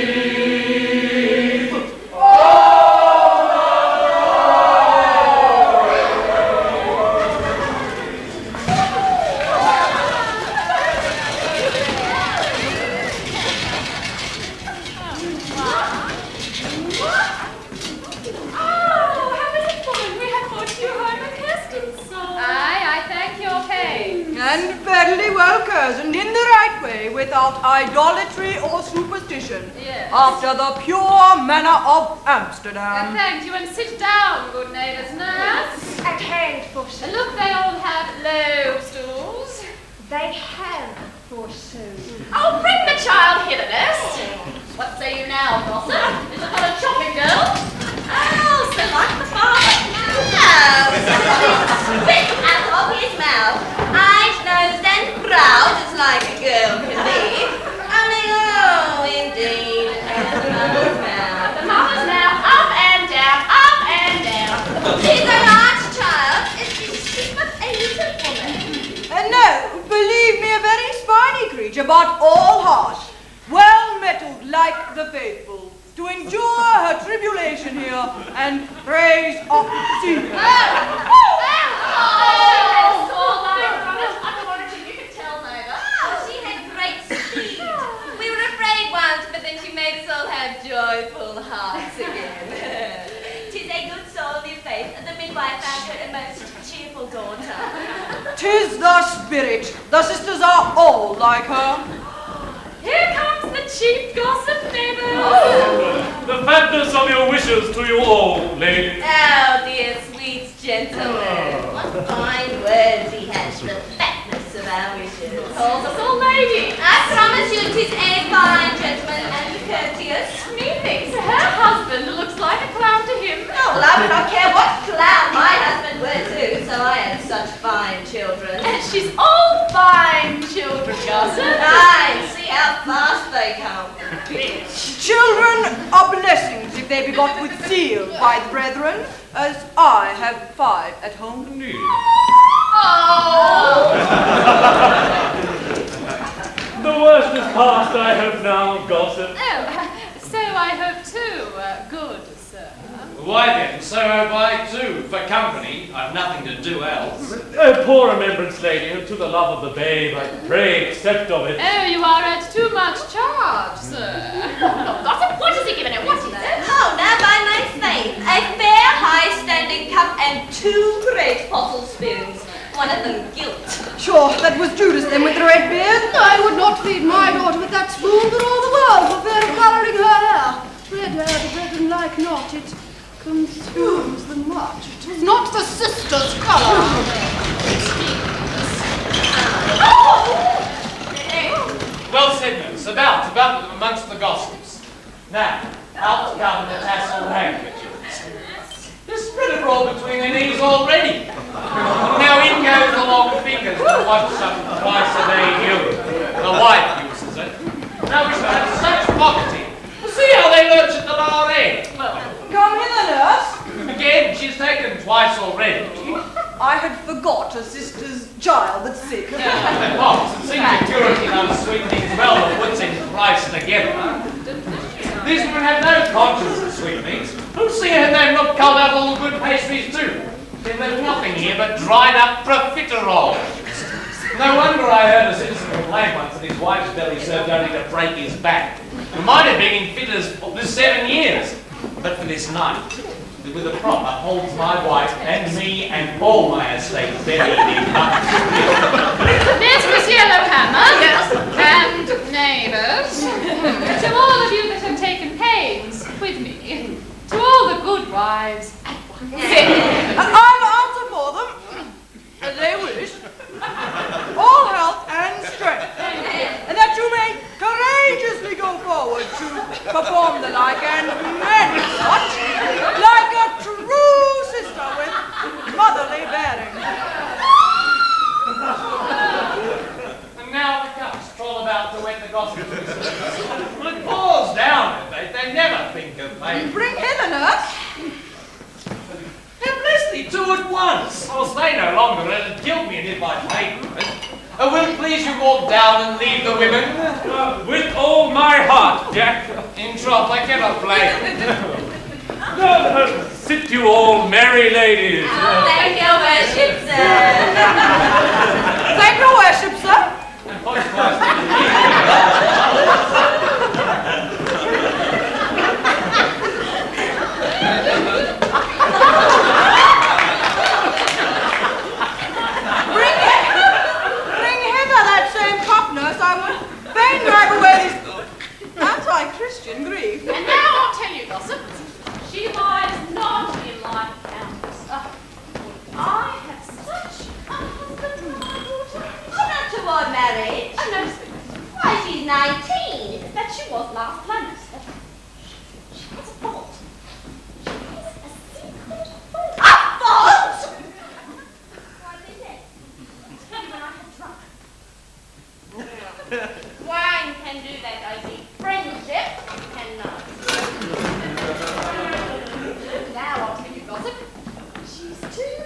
Aye, I thank your pay. And fairly well, Curse, and in the right way, without idolatry or superstition. Yes. After the pure manner of Amsterdam. Thank you, and sit down, good neighbours. Nurse. At hand, forsooth. Look, they all have low stools. They have, forsooth. Oh, bring the child hither, nurse. What say you now, gossip? Is it not a chopping girl? Oh, so like the father. No, spit out of his mouth. Eyes, nose, and brow, just like a girl can be. Only, oh, indeed, has a mother's mouth. The mother's now up and down, up and down. She's a large child, and she's but a little woman. No, believe me, a very spiny creature, but all harsh. Well mettled like the faithful, to endure her tribulation here and praise of sea. She had great speed. We were afraid once, but then she made us all have joyful hearts again. 'Tis a good soul of faith, and the midwife found her a most cheerful daughter. 'Tis the spirit. The sisters are all like her. Here comes the chief gossip, neighbour. The fatness of your wishes to you all, ladies. Oh, dear sweet gentleman. What fine words he has. The fatness best of our wishes. Calls us all lady. I promise you 'tis a fine gentleman and courteous. Methinks her husband looks like a clown to him. Oh, well, I would not care what clown my husband were too, so I had such fine children. And she's all fine children, gossip. Aye, see how fast they come. Children are blessings if they be got with zeal by the brethren, as I have 5 at home. Indeed. Oh! The worst is past, I hope now, gossip. Oh, so I hope too, good sir. Why then, so hope I too. For company, I've nothing to do else. Oh, poor remembrance, lady, to the love of the babe, I pray accept of it. Oh, you are at too much charge, sir. Oh, gossip, what has he given her? What is it? Oh, now by my faith, a fair high-standing cup and 2 great pottle spoons. One of them gilt. Sure, that was Judas then with the red beard. I would not feed my daughter with that spoon for all the world for fear of colouring her hair. Red hair the brethren like not, it consumes them much. It is not the sister's colour. Well said, nurse. About amongst the gossips. Now, out come the tasselled handkerchiefs. They're spread abroad between their knees already. Now in goes the long fingers to wash up twice a day use. The wife uses it. Now we shall have such poverty. See how they lurch at the lower end. Come hither, nurse. Again, she's taken twice already. I had forgot a sister's child that's sick. Oh, since security and sweetenings well the woods in Christ together. These women have no conscience of sweetenings. Who see her they've not culled out all the good pastries too? Then there's nothing here but dried up profiteroles. No wonder I heard a citizen complain once that his wife's belly served only to break his back. It might have been in fitters for 7 years. But for this night, with a prop holds my wife and me and all my estate very deep. Mistress Yellowhammer, yes, and neighbours, to all of you that have taken pains with me, to all the good wives at once. I'll answer for them, as they wish. All health and strength, and that you may courageously go forward to perform the like and many such, like a true sister with motherly bearing. And now the cups troll about to wet the gossip. Well, it pours down at they never think of fate. Bring hither, nurse. And bless thee, 2 at once. I'll stay no longer, it'd kill me and if I paid for it. Will it please you walk down and leave the women? With all my heart, Jack. In troth, I cannot play. Sit you all merry ladies. Thank your worship, sir. Thank your worship, sir. And voice twice to the I would fain drive away this anti-Christian grief. And now I'll tell you, gossip, she lies not in like a countess. I have such a husband for my daughter. She's not toward marriage. Oh, no, why, she's 19. That she was last Monday. She has a fault. She has a secret fault. A fault? What is it? Tell me when I have drunk. Wine can do that, Ozzy. Friendship cannot. Now I'll tell you, gossip. She's too...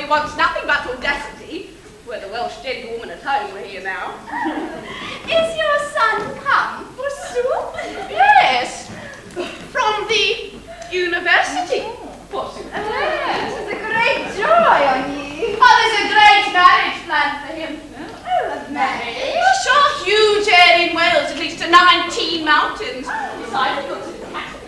Wants nothing but audacity. Were the Welsh gentlewoman at home were here now. Is your son come, forsooth? Yes, from the university, forsooth. Yes, it's a great joy on ye. Oh, there's a great marriage 19 mountains. Besides, we go to the castle.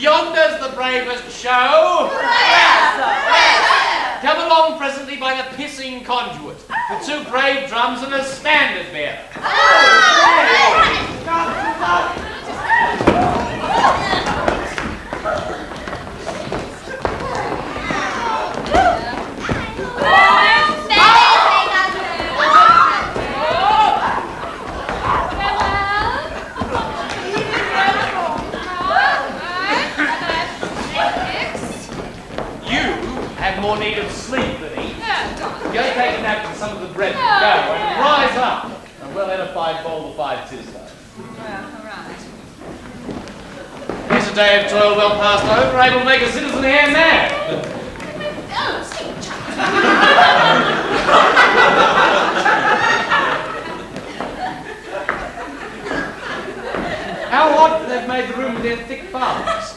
Yonder's the bravest show. Come along presently by the pissing conduit, with 2 brave drums and a standard bearer. some of the bread to go and rise up. A well-edified bowl of 5 tis though. Well, all right. Here's a day of toil well passed over, able to make a citizen here mad. Oh, sing, child. How odd they've made the room with their thick bars.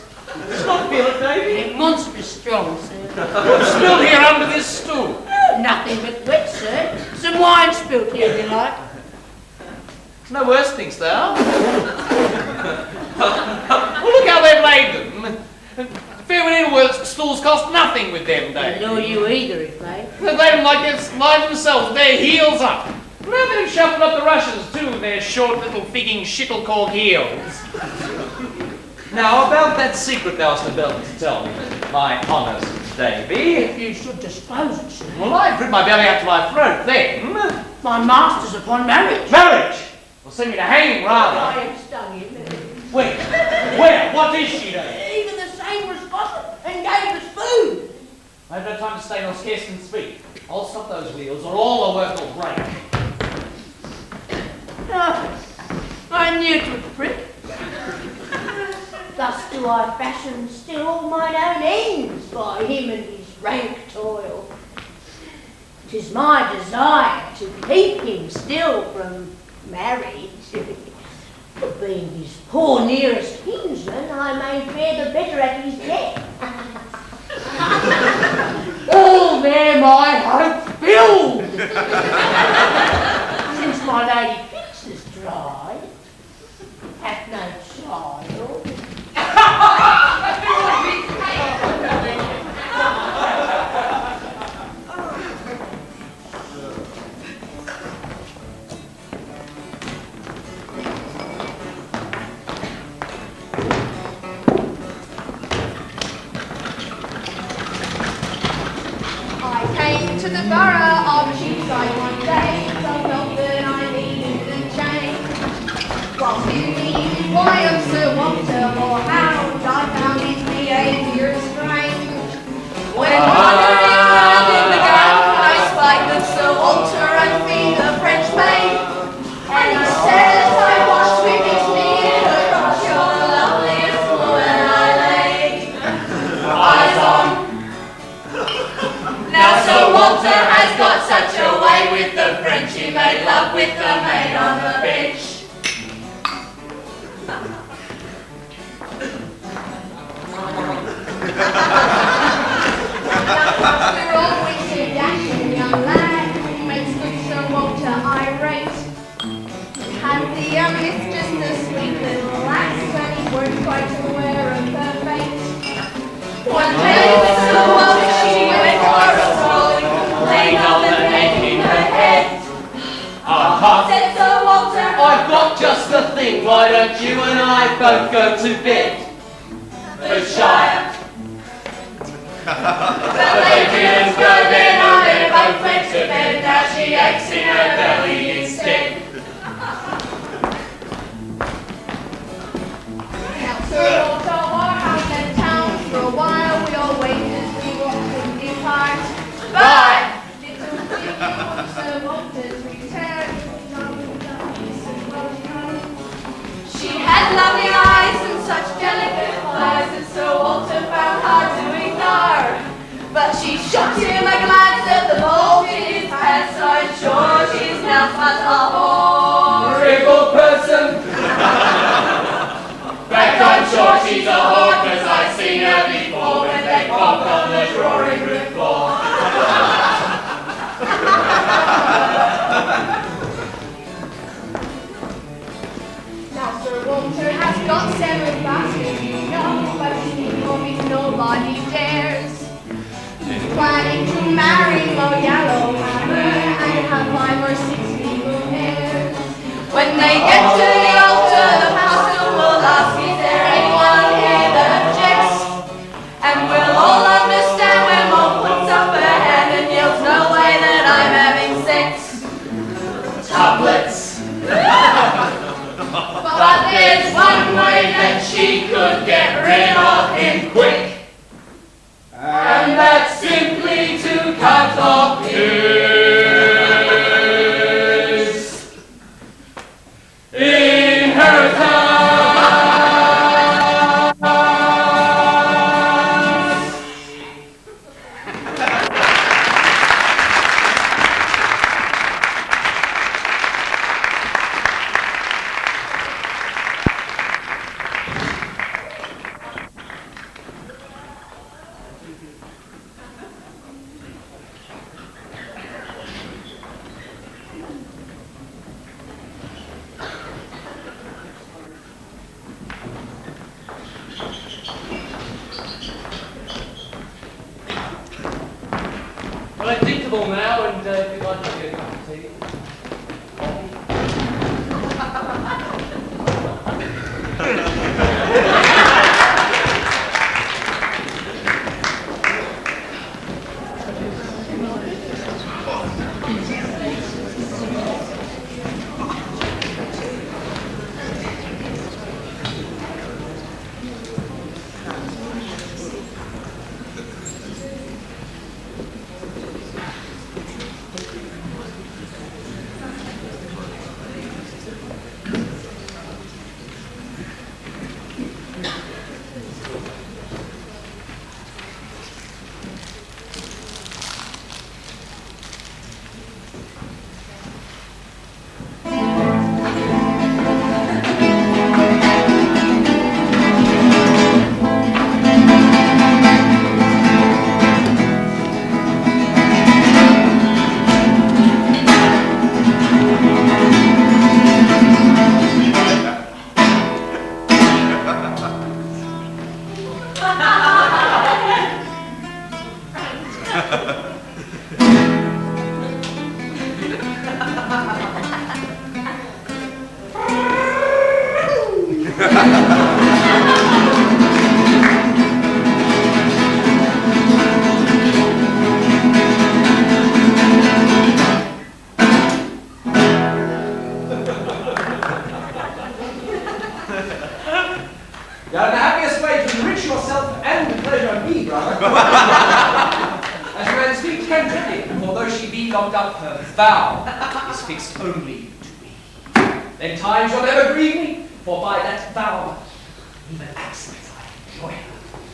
Does not feel it, Davy? They're monstrous strong, sir. What's spilled here under this stool? Nothing but wet, sir. Some wine spilt here, if you like. It's no worse, thinkst thou? Well, look how they've laid them. Fair and needlework stools cost nothing with them, Davy. Nor you either, if they. They've laid them like they've lined themselves with their heels up. Now they've shuffled up the rushes too, with their short little figging shittlecork heels. Now, about that secret thou hast ability to tell me, my honest Davy. If you should disclose it, sir. Well, I'd rid my belly up to my throat then. My master's upon marriage. Marriage? Well, send me to hanging, rather. I have stung him. Where? Where? What is she, Davy? Even the same as gossip and gave us food. I have no time to stay nor scarce can speak. I'll stop those wheels, or all the work will break. I knew to a prick. Thus do I fashion still all mine own ends by him and his rank toil. 'Tis my desire to keep him still from marriage. But being his poor nearest kinsman, I may fare the better at his death. All there my hope filled. Since my lady Fix is dried, hath no child. I came to the borough of Cheapside one day, so felt that I needed a change. Whilst in the employ of Sir Walter Morehound, I found his behaviour strange. When wandering around in the garden, I spied good Sir Walter and feed the French maid. And he said as I washed with his beard, "You're the loveliest woman I laid eyes on." Now Sir Walter has got such a way with the French, he made love with the maid on the bench. After always a dashing young lad who makes good Sir Walter irate. He had the mistress, the sweet little lass, and he weren't quite aware of her fate. One day with Sir Walter she went for a stroll and complained of the pain in her head. Said Sir Walter, I've got just the thing, why don't you and I both go to bed? The Shire. but they didn't go then, oh, they both went to bed. Now she aches in her belly instead. Now Sir Walter Morehound left town for a while. We all waited as we watched him depart. But little did we watch Sir Walter's return. She had lovely eyes and such delicate thighs that Sir Walter found hard to ignore. But she shot him a glance at the bolt in his pants, so I'm sure she's now but a Horrible person. fact, I'm sure she's a whore, 'cause I've seen her before when they bumped on the drawing room floor. Now Sir Walter has got 7 baskets, you know, but he his nobody dares. He's planning to marry Mo Yellowhammer and have 5 or 6 legal heirs. When they get to the altar, the pastor will ask, is there anyone here that objects? And we'll all understand like to get a cup of tea?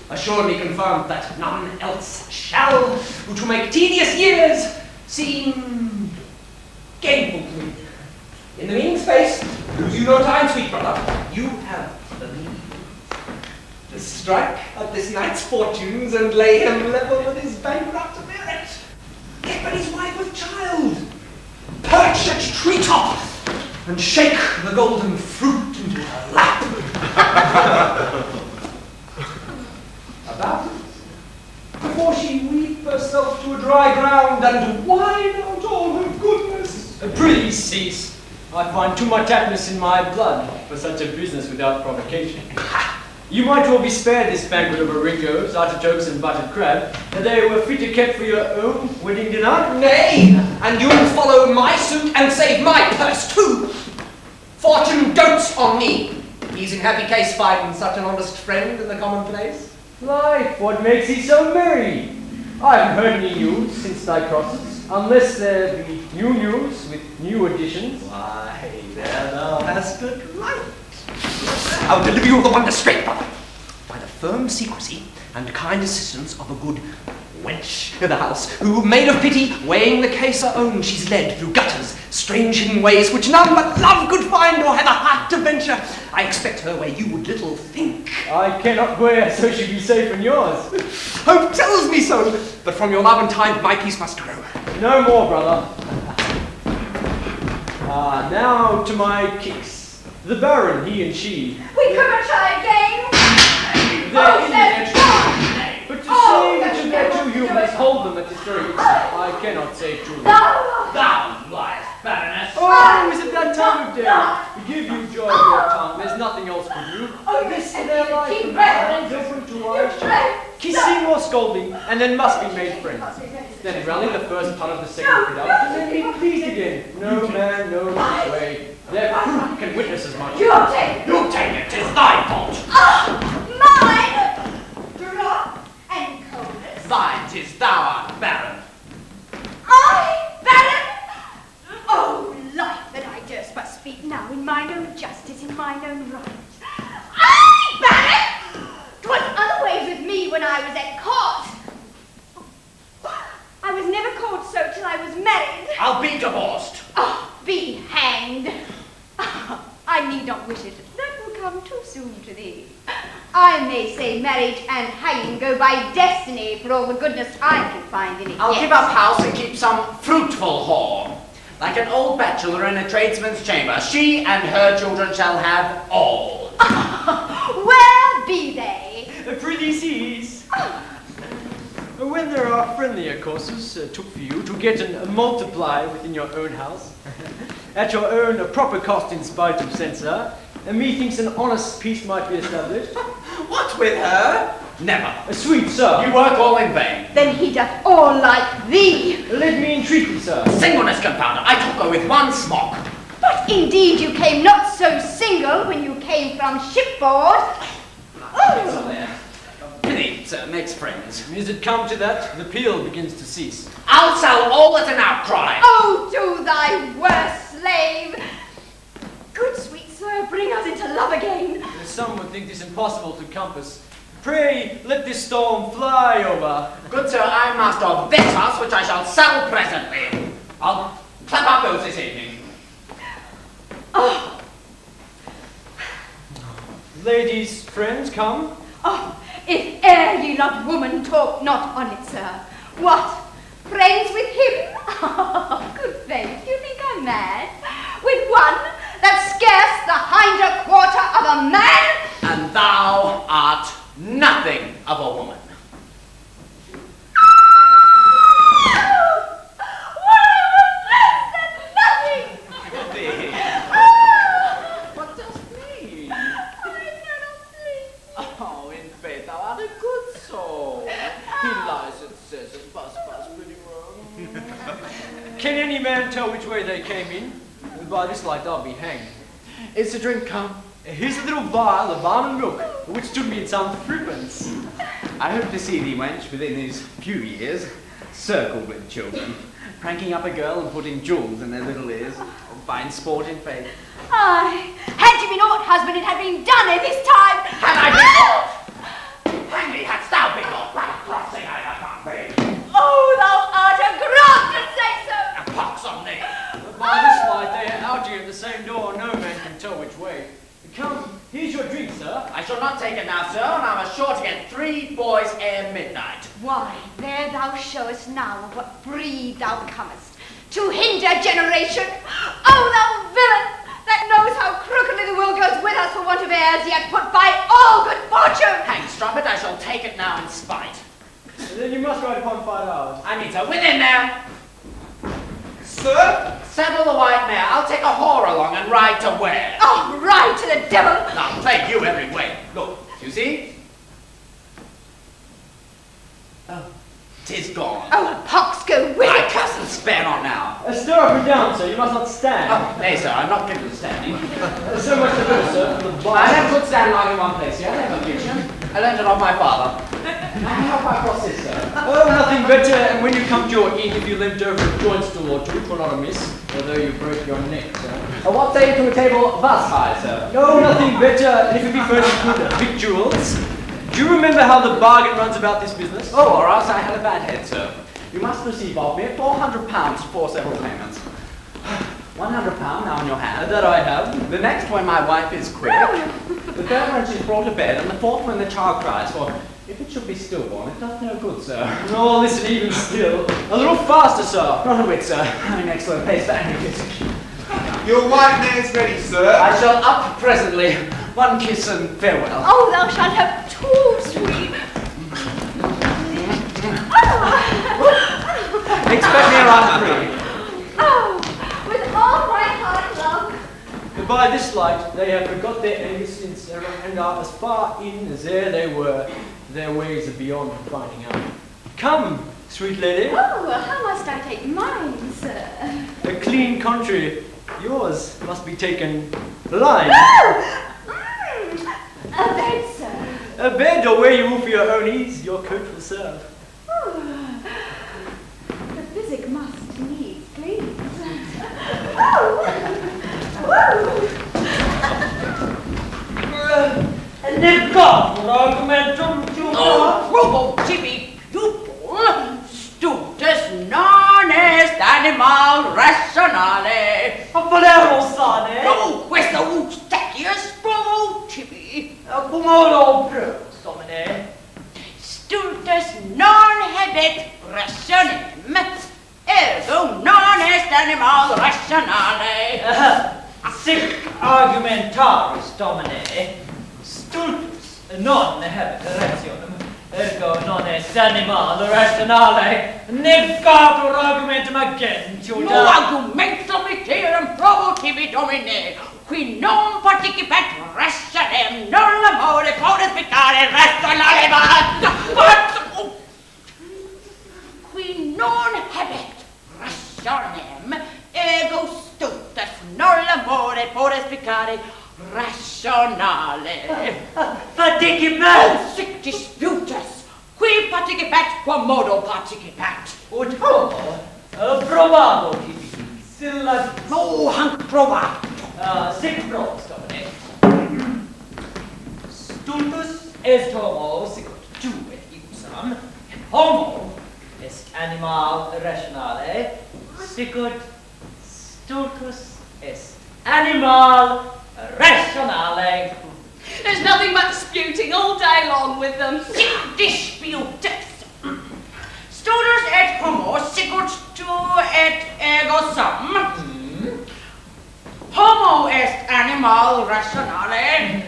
Assuredly confirmed that none else shall, which will make tedious years seem gainful to me. In the meaning space, lose you no time, sweet brother. You have the means to strike at this knight's fortunes and lay him level with his bankrupt merit. Get but his wife with child, perch at treetop, and shake the golden fruit into her lap. About it, before she weep herself to a dry ground and whine out all her goodness. Please cease. I find too much aptness in my blood for such a business without provocation. You might well be spared this banquet of oringos, artichokes, and buttered crab, and they were fit to keep for your own wedding dinner. Nay, and you'll follow my suit and save my purse too. Fortune dotes on me. He's in happy case finding such an honest friend in the commonplace. Life, what makes thee so merry? I haven't heard any news since thy crosses, unless there be new news with new additions. Why, there thou hast good right. I'll deliver you the wonder straight, brother, by the firm secrecy and kind assistance of a good wench in the house, who, made of pity, weighing the case her own, she's led through gutters, strange hidden ways, which none but love could find or have a heart to venture. I expect her where you would little think. I cannot where, so she be safe in yours. Hope tells me so, but from your love and time my peace must grow. No more, brother. Now to my kicks. The Baron, he and she. We couldn't try again. But to say that you bear two humans, hold them at the streets, I cannot say truly. Thou liest, Baroness. Oh, is it that time of day? Give you joy of your tongue, there's nothing else for you. This is their life from hands open to eyes. Kissing or scolding, and then must be made friends. Then rally the first part of the second production, and then be pleased again. No man knows his way. Their fruit can witness as much. You take it, 'tis thy fault. Mine! Drop and coldness. Thine 'tis thou art Baron. I, Baron? Oh, life that I durst but speak now in mine own justice, in mine own right. I, Baron? 'Twas other ways with me when I was at court. I was never called so till I was married. I'll be divorced. Oh, be hanged. I need not wish it. That will come too soon to thee. I may say marriage and hanging go by destiny for all the goodness I can find in it. I'll yet. give up house and keep some fruitful whore. Like an old bachelor in a tradesman's chamber, she and her children shall have all. Where be they? Prithee cease. When there are friendlier courses took for you to get a multiplier within your own house, at your own proper cost in spite of censor, and methinks an honest peace might be established. What with her? Never. Sweet sir. You work all in vain. Then he doth all like thee. Let me entreat thee, sir. Singleness confounded. I took her with one smock. But indeed you came not so single when you came from shipboard. Pity, sir, makes friends. Is it come to that? The peal begins to cease. I'll sell all at an outcry. Oh, do thy worst, slave. Good sweet sir, bring us into love again. Some would think this impossible to compass. Pray, let this storm fly over. Good sir, I am master of this house, which I shall sell presently. I'll clap up those this evening. Oh. Ladies, friends, come. Oh, if e'er ye loved woman, talk not on it, sir. What? Friends with him? Oh, good faith, you think I'm mad? With one that's scarce the hinder quarter of a man? And thou art nothing of a woman. What does mean? I cannot sleep. Oh, in faith, thou art a good soul. He lies and says and bus pretty wrong. Can any man tell which way they came in? By this light I'll be hanged. Is the drink come? Here's a little vial of almond milk, which stood me in some threepence. I hope to see thee, wench, within these few years, circled with children, pranking up a girl and putting jewels in their little ears. Fine sport in faith. Aye, had you been aught, husband, it had been done in this time. Had I been aught? Hang me, hadst thou been aught? What a crossing I have done thee. Oh, thou art a grunt to say so. A pox on thee. By this light they are out here at the same door, no man can tell which way. Come, here's your drink, sir. I shall not take it now, sir, and I was sure to get 3 boys ere midnight. Why, there thou showest now of what breed thou comest, to hinder generation. Oh, thou villain, that knows how crookedly the world goes with us for want of heirs, yet put by all good fortune. Hang strumpet, I shall take it now in spite. And then you must ride upon 5 hours. I mean, sir, within there. Sir? Saddle the white mare. I'll take a whore along and ride to where? Oh, ride to the devil. I'll play you every way. Look, you see? Oh, 'tis gone. Oh, a pox go with I it. cast and spare not now. Stir up and down, sir. You must not stand. Oh, nay, sir, I'm not given to standing. So much the better, sir. For the bar. I never could stand long in one place here. I never teach him. I learned it off my father. How far across this, sir? Oh, nothing better. And when you come to your inn, if you limped over a joint stool or two, 'twere not amiss, although you broke your neck, sir. What say you to a table thus high, sir? No, nothing better. And if it be furnished with victuals. Do you remember how the bargain runs about this business? Oh, or else I had a bad head, sir. You must receive of me £400 for several payments. £100 now in your hand. That I have. The next when my wife is quick. The third when she's brought to bed, and the fourth when the child cries. For if it should be stillborn, it doth no good, sir. No, listen, even still. A little faster, sir. Not a whit, sir. Having excellent pace for anarchism. Your white mare's ready, sir. I shall up presently. One kiss and farewell. Oh, thou shalt have 2, sweet. Expect me around 3. Oh, with all my heart, love. And by this light, they have forgot their anger since and are as far in as ere they were. Their ways are beyond finding out. Come, sweet lady. Oh, how must I take mine, sir? A clean country. Yours must be taken blind. Oh! A bed, sir. A bed or where you will for your own ease, your coat will serve. Oh, the physic must needs please. Oh! And they've got an argument to Oh, Robo Chippy, pupil, studus non est animal rationale. Palermo sane. No, questo Eustachius Robo Chippy. Pomodo Bruce, domine. Studus non habet rationem, ergo non est animal rationale. Sic argumentaris, domine. Stultus non habet rationem, Ergo non est animale rationale, negatur argumentum agentum. No argumentum iterum provocavi domine, qui non participat rationem, nulla mode potes pecare rationale, but qui non habet rationem, ego stultus, nulla mode potes pecare rationale. Participat! Oh, sic disputus, qui participat, quomodo participat. Ut homo, probabo tibi, silla... No, hanc probato. Sic pros, domine. Stultus est homo, sicut tu et usam, et homo est animal rationale, sicut stultus est animal rationale. There's nothing but disputing all day long with them. Sic disputus. Stultus et homo, sicut tu et ego sum. Homo est animal rationale.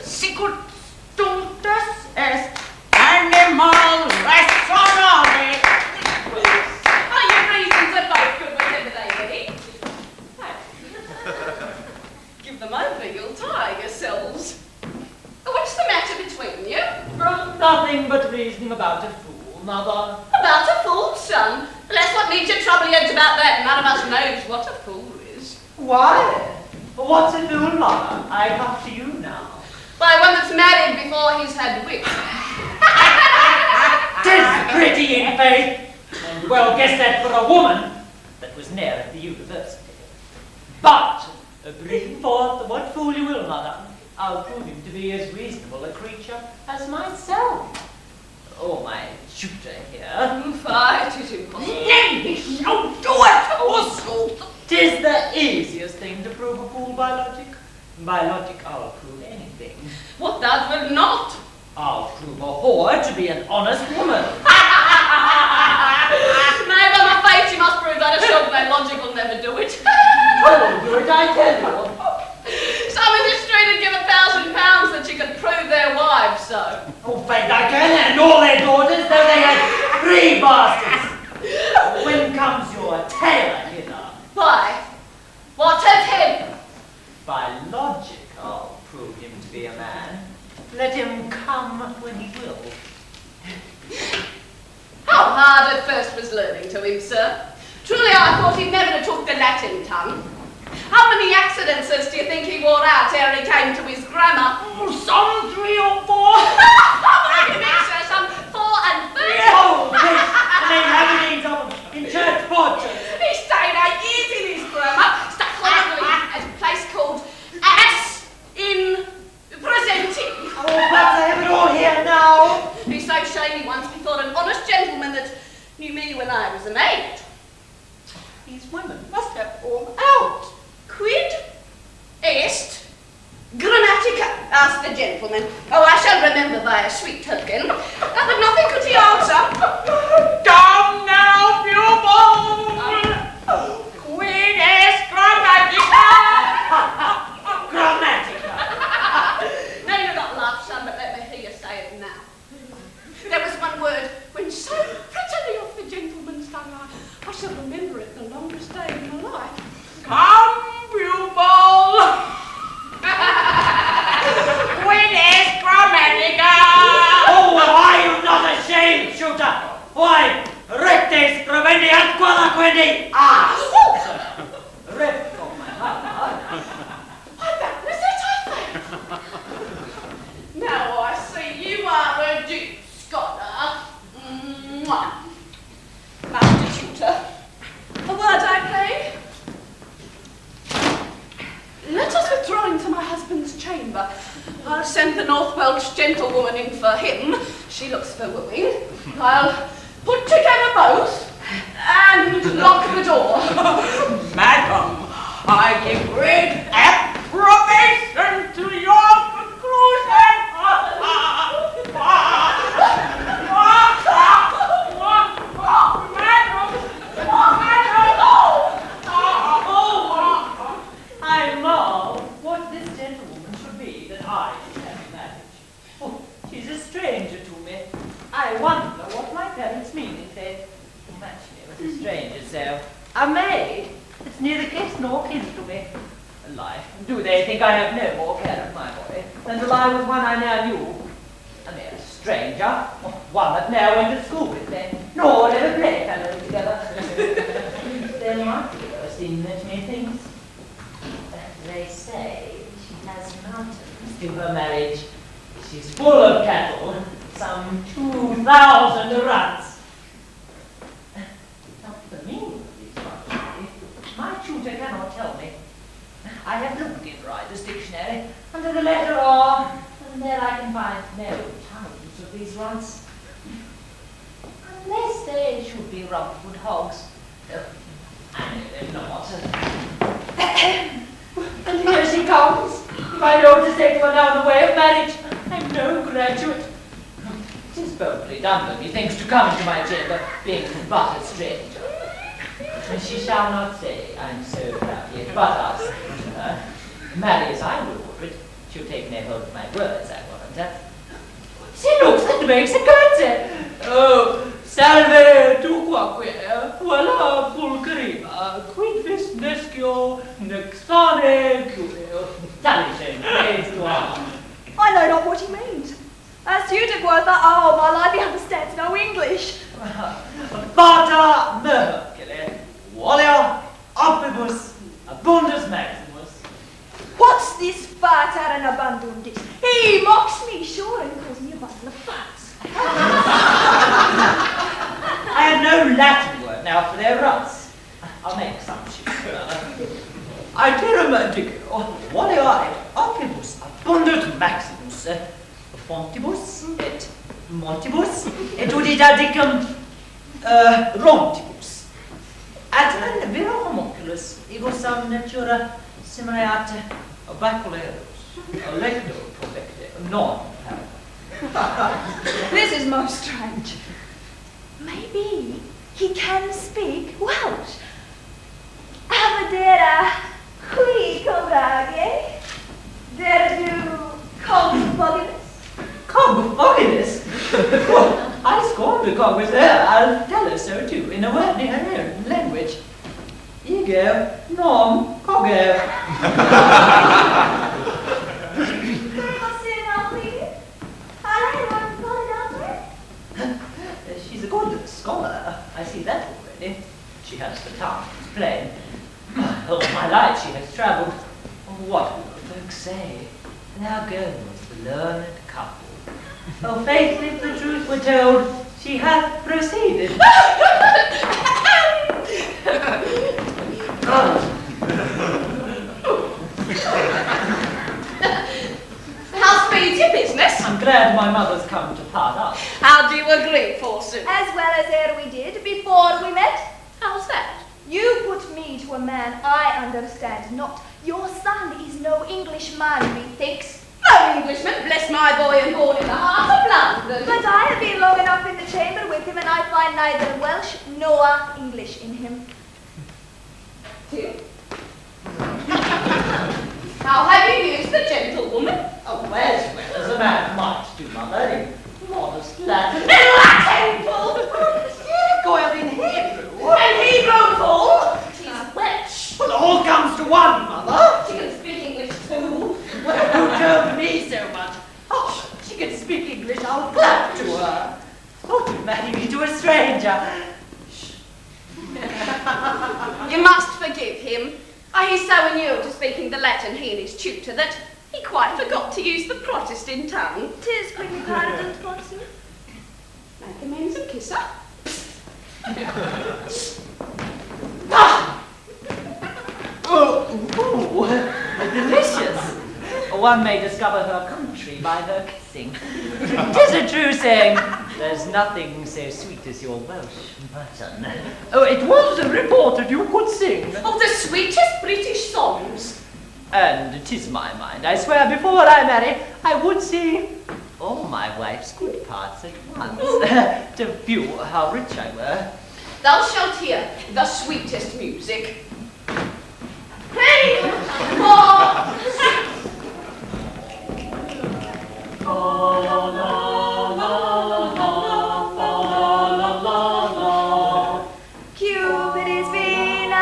Sicut stultus est animal rationale. Are your reasons are both good, whatever they be? Give them over, you'll tire yourselves. What's the matter between you? Nothing but reasoning about a fool, mother. About a fool, son? Let's not need to trouble your heads about that. None of us knows what a fool is. Why? What's a fool, mother? I come to you now. Why, one that's married before he's had wit. 'Tis pretty in faith, and well guessed at for a woman that was ne'er at the university. But, bring forth what fool you will, mother, I'll prove him to be as reasonable a creature as myself. Oh, my tutor here. Fie, 'tis impossible. Nay, no, do it, also. 'Tis the easiest thing to prove a fool by logic. By logic, I'll prove anything. What thou wilt not? I'll prove a whore to be an honest woman. Nay, by my faith, you must prove that herself. No logic will never do it. Oh, do it, I tell you. Some in the street would give £1,000 that you could prove their wives so. Oh, faith I can, and all their daughters, though they had 3 bastards. When comes your tailor hither? Why? What of him? By logic, I'll prove him to be a man. Let him come when he will. How hard at first was learning to him, sir. Truly I thought he'd never took the Latin tongue. How many accidents do you think he wore out ere he came to his grammar? Some 3 or 4. What do you mean, sir? Some 4 and 30? Oh, yes, and they have names of them in church portraits. He stayed 8 years in his grammar, stuck horribly at a place called As in Presenting. Oh, but I have it all here now. He's so ashamed he once bethought an honest gentleman that knew me when I was a maid. These women must have form out. Quid est grammatica? Asked the gentleman. Oh, I shall remember by a sweet token. But nothing could he answer. Come now, pupil. Quid est grammatica? Grammatica. No, you're not laugh, son, but let me hear you say it now. There was one word when so prettily off the gentleman's tongue, I shall remember it the longest day of my life. Come, pupil. Quid est grammatica? Oh, are you not ashamed, shooter? Why, recte scrivendi qualaquendi as. Rep of my heart. Why, that was it, I think. Now I see you are a deep scholar. Mwah. Master tutor, a word I pay. Let us withdraw into my husband's chamber. I'll send the North Welsh gentlewoman in for him. She looks for wooing. I'll put together both and lock the door. Madam, I give great approbation to your conclusion. I marvel what this gentlewoman should be that I should have a marriage. Oh, she's as A maid? It's neither kiss nor kin to me. A lie. Do they think I have no more care of my boy than to lie with one I now knew? A mere stranger, one that never went to school with me, nor ever playfellows together. There might be worse in that methinks. They say she has mountains to her marriage. She's full of cattle, some 2,000 runs. Not the meaning of these runs, my tutor cannot tell me. I have looked in Ryder's dictionary under the letter R, and there I can find no tons of these runs. Unless they should be Rumford hogs. I know they're not. And here she comes. If I know to say to her now in the way of marriage, I'm no graduate. It is boldly done of me, thinks, to come into my chamber, being but a stranger. And she shall not say I'm so proud yet, but ask her. Marry as I would order it, she'll take no hold of my words, I warrant her. She looks and makes a curtsy. Oh, salve tu quaque, voila pulcherima, quid vis nescio, nexane cuneo. Talisane, praise to Allah. I know not what he means. As you did, Werther, oh, my lad, he understands no English. Vata Mercule, Walia Opibus, Abundus Maximus. What's this fat and abundundus? He mocks me, sure, and calls me a bundle of fats. I have no Latin word now for their runs. I'll make some shit. Iteromantico, Walia Opibus, Abundus Maximus, Fontibus, et Montibus, et udidadicum Rontibus. Ad an vero homunculus, ego sum natura simileate baculeros, lecto prolecte, non. This is most strange. Maybe he can speak Welsh. Amadera qui cobrage, there do cogboginus. Cogboginus? Well, I scorn to cog with her. I'll tell her so too, in a word in her own language. Ego non cogo. She's a good scholar. I see that already. She has the tongue, it's plain. All my life she has travelled. What will folks say? Now goes the learned couple. Oh, faith, if the truth were told, she hath proceeded. How speeds your business? I'm glad my mother's come to part us. How do you agree, forsooth? As well as ere we did before we met. How's that? You put me to a man I understand not. Your son is no Englishman, methinks. No Englishman, bless my boy, and born in the heart of London. But I have been long enough in the chamber with him, and I find neither Welsh nor English in him. How have you used the gentlewoman? Oh, as well as a man might do, mother, in modest Latin. In Latin, fool! Goiled in Hebrew. And Hebrew, fool! She's Welsh. Well, it all comes to one, mother. She can speak English, too. Well, who told me so much? Oh, she can speak English, I'll clap to her. Oh, to marry me to a stranger. You must forgive him. He's so inured to speaking the Latin, he and his tutor, that he quite forgot to use the Protestant tongue. 'Tis pretty pardoned, forsooth. Make amends and kiss her. Oh, delicious. One may discover her country by her kissing. 'Tis a true saying, there's nothing so sweet as your Welsh mutton. Oh, it was reported you could sing. Oh, the sweetest British songs. And 'tis my mind, I swear, before I marry, I would sing all my wife's good parts at once, to view how rich I were. Thou shalt hear the sweetest music. Hey! 4, 6. Cupid is been a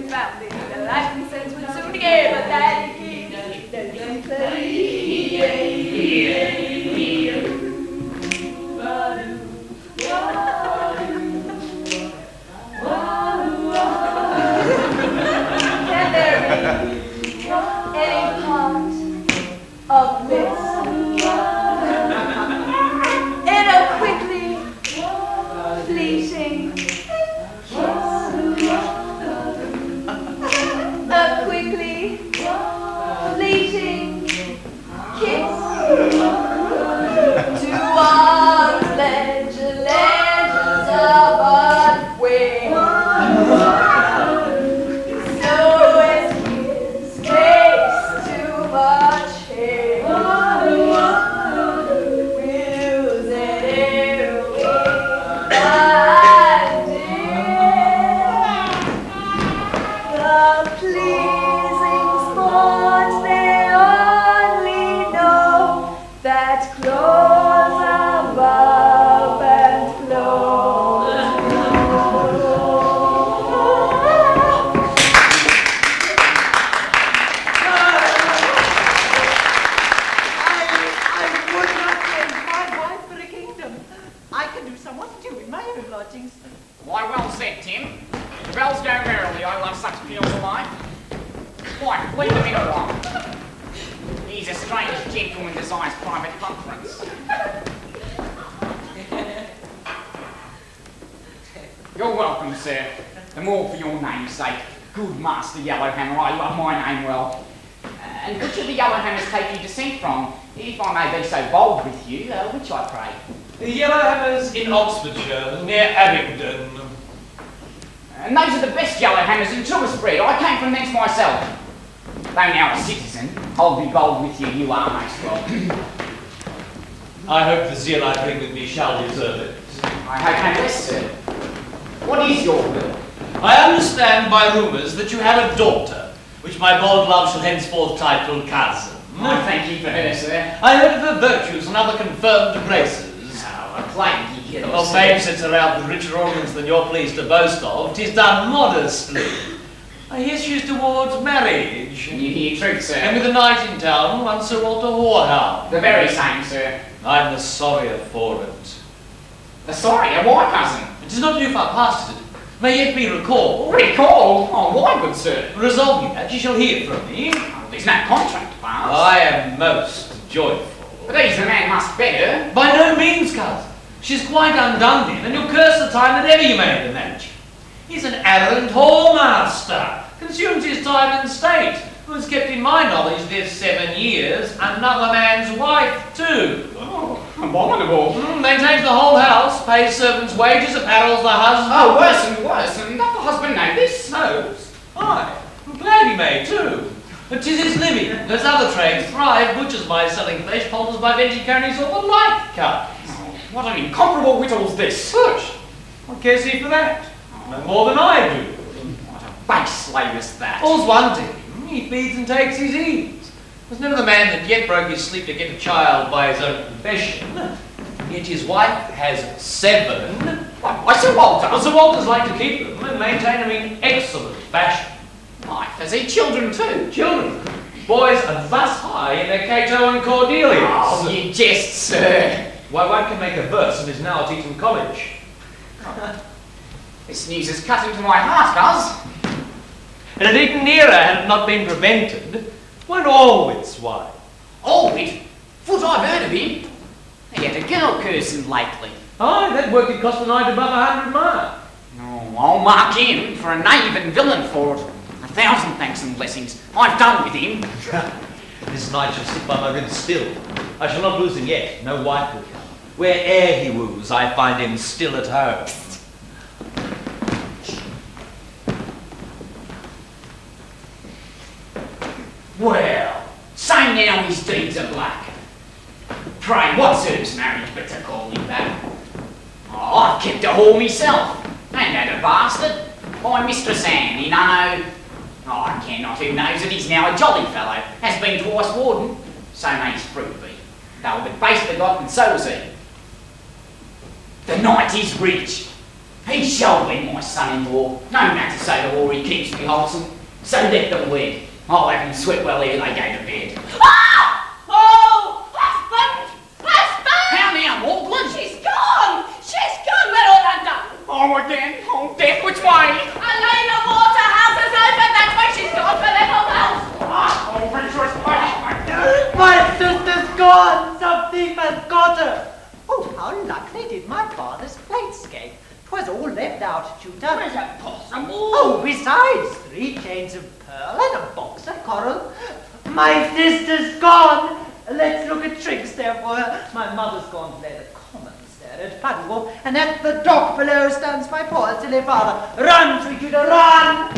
confounded. The light and sense would soon give, but that he doesn't Can there be any part of this in a quickly fleeting kiss? A quickly fleeting kiss. To arms legends of a wing. So is his face too much hate. Wills it every the pleasing sport they only know that close above and close I would not change my wife for a kingdom. I can do somewhat too in my own lodgings. Why, well said, Tim. The bells go merrily. I love such peals of life. Why, leave him in a while. He's a strange gentleman desires private conference. You're welcome, sir. The more for your name's sake. Good Master Yellowhammer, I love my name well. And which of the Yellowhammers take you descent from? If I may be so bold with you, which I pray? The Yellowhammers in Oxfordshire, near Abingdon. And those are the best Yellowhammers in tourist breed. I came from thence myself. Though now a citizen, I'll be bold with you, you are most welcome. I hope the zeal I bring with me shall deserve it. I hope and yes, sir. What is your will? I understand by rumours that you have a daughter, which my bold love shall henceforth title cousin. I thank you for her, sir. I heard of her virtues and other confirmed graces. Now, a plague ye Well, fame sits around with richer ornaments than you're pleased to boast of. 'Tis done modestly. I hear she is towards marriage. You hear truth, sir. And with a knight in town, one Sir Walter Warhound. The very same, sir. I'm the sorrier for it. The sorrier? Why, cousin? It is not too far past it. May yet be recalled. Recalled? Oh, why, good sir? Resolving that, ye shall hear from me. There's no contract passed. I am most joyful. But he's the man must better. By no means, cousin. She's quite undone then, and you'll curse the time that ever you made the match. He's an arrant whoremaster, consumes his time in state, who has kept in my knowledge this 7 years another man's wife too. Oh, abominable. Maintains the whole house, pays servants' wages, apparels the husband. Oh, worse and worse, and doth the husband know this? Knows? Aye, I'm glad he may too. But 'tis his living, as other trades thrive, butchers by selling flesh, poulters by veggie carnies, or the like cut. Oh, what an incomparable whittle's this. Push! What cares he for that? No more than I do. What a base slave is that? All's one to him. He feeds and takes his ease. There's never the man that yet broke his sleep to get a child by his own confession. Yet his wife has 7. Why, Sir Walter? Well, Sir Walter's like to keep them and maintain them in excellent fashion. Life, has he children too? Children. Boys are thus high in their Cato and Cordelia. Oh, you jest, sir. Why, one can make a verse and is now at Eton College. This news has cut into my heart, cuz. And at Eton era, had it not been prevented, one Allwit's wife. Allwit? Foot, I've heard of him. He had a girl cursing lately. Aye, that work had cost a night above 100 mark. Oh, I'll mark him for a knave and villain for it. 1,000 thanks and blessings. I've done with him. This night shall sit by my ribs still. I shall not lose him yet. No wife will come. Where'er he woos, I find him still at home. Well, say now his deeds are black. Pray, what serves marriage but to call him back? Oh, I've kept a whore myself, and had a bastard. My Mistress Anne in Unno. Oh, I care not who knows that he's now a jolly fellow, has been twice warden, so may his fruit be. Though but base begotten, so was he. The knight is rich, He shall win, my son-in-law. No man to say the war he keeps me wholesome. So let them win. I'll have him sweat well ere they go to bed. Ah! Oh! Husband! Husband! How now, Morgland? She's gone! She's gone! We're all undone! Oh, again? Oh, death, which way? A lane of water house is open. That's why she's gone for little else. Oh, rejoice, My sister's gone! Some thief has got her! Oh, how luckily did my father's plate escape. 'Twas all left out, tutor. Is that possible? Oh, besides 3 chains of pearl and a box of coral. My sister's gone! Let's look at tricks there for her. My mother's gone to play the commons there at Puddlewalk, and at the dock below stands my poor silly father. Run, sweet tutor, run!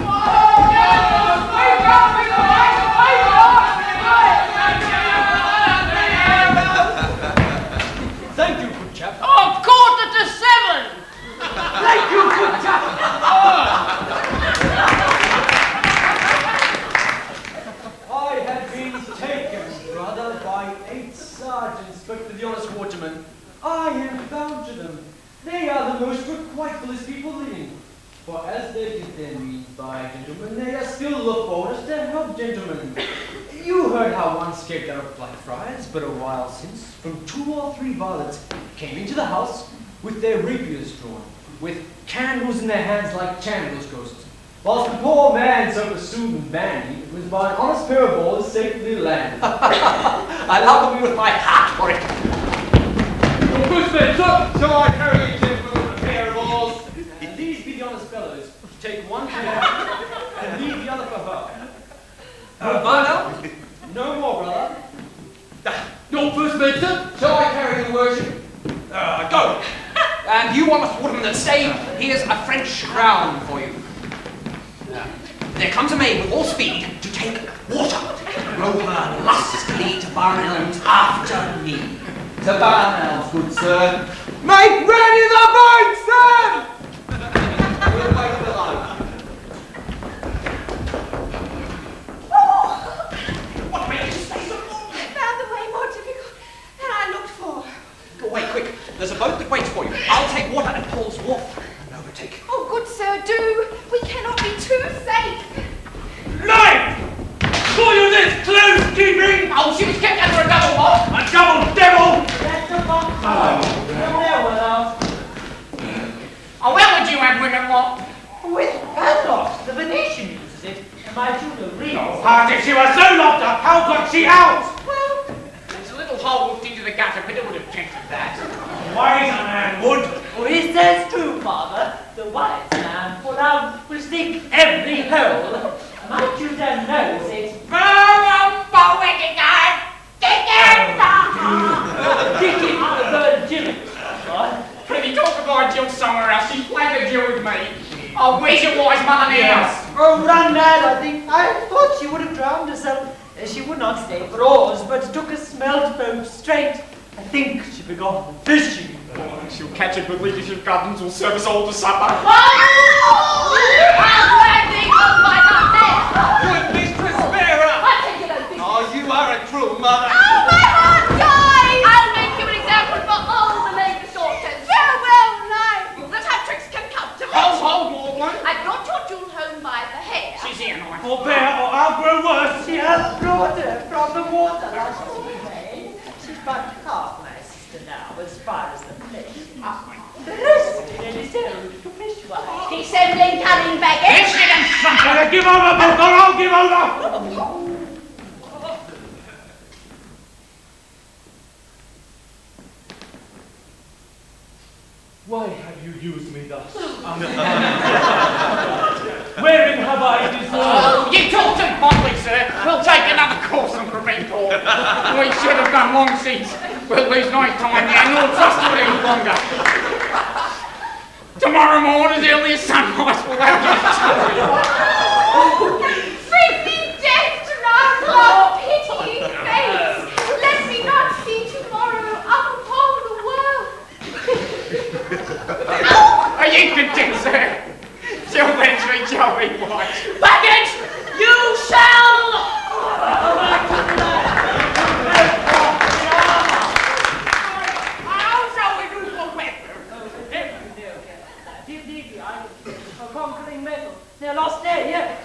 Thank you, good chap. Oh, 7:15! Thank you, good chap! I had been taken, brother, by 8 sergeants, but for the honest waterman, I am bound to them. They are the most requitefullest people living. For as they did their means by gentlemen, they are still the forwardest to help gentlemen. You heard how one escaped out of Blackfriars, but a while since, from 2 or 3 varlets came into the house with their rapiers drawn, with candles in their hands like Chandler's ghosts. Whilst the poor man, so pursued and bandied, was by an honest pair of balls safely landed. I love them with my heart for it. Bushmen, so I carry you to a pair of balls. And these be the honest fellows. Take one for them, and leave the other for her. Barnell? No more, brother. Your first minister? Shall I carry your worship? Go! And you, honest waterman that stay, here's a French crown for you. There comes a maid with all speed to take water. Row her lustily to Barnell's after me. To Barnell's, good sir. Make ready the boat, sir! We'll wait below. What made you stay so long? Found the way more difficult than I looked for. Go away, quick. There's a boat that waits for you. I'll take water at Paul's Wharf and overtake. Oh, good sir, do. We cannot be too safe. Life! Call you this close keeping? Oh, she was kept under a double what? A double devil! That's the box. There, well, Oh, where would you have women what? with padlocks. The Venetian uses it, and my tutor reads. Oh, heart, if she was so locked up, how got she out? Well, there's a little hole hooked into the gutter, but it would have tempted that. Wise man would. Oh, he says true, father. The wise man for love will stick every hole. My tutor knows it. Kick him to the bird Jimmy. Can he talk about Jill somewhere else? She's playing a deal with me. Oh, where's your wise mother now? Oh, run, lad, I think. I thought she would have drowned herself. She would not stay for oars, but took a smelt boat straight. I think she began fishing. Oh, she'll catch a good leadership gardens will serve us all to supper. Good mistress, spare her! Oh, you are a cruel mother. Oh, my heart dies! I'll make you an example for all the neighbours' daughters. Well, nice. You that have tricks can come to me. Hold, Morgland. I brought your June home by the hair. She's here now. Forbear, or I'll grow worse. She has brought her from the water last way. She's but half my sister now, as far as the place. The rest is sold to fishwives. Dissembling cunning baggage. Give over, Book, or I'll give over. Why have you used me thus? Wherein have I deserved? Oh, you talk too fondly, sir. We'll take another course on Preventport. We should have done long since. We'll lose no time now, nor trust you any longer. Tomorrow morning, as early as sunrise, we'll have you. Bring me death tonight, Lord, pitying face. Let me not see tomorrow up upon the world. Are you content, sir? Till then, sweet shall be white. Baggage, you shall. How shall we do for weather? Give thee conquering metal. They're lost there yet.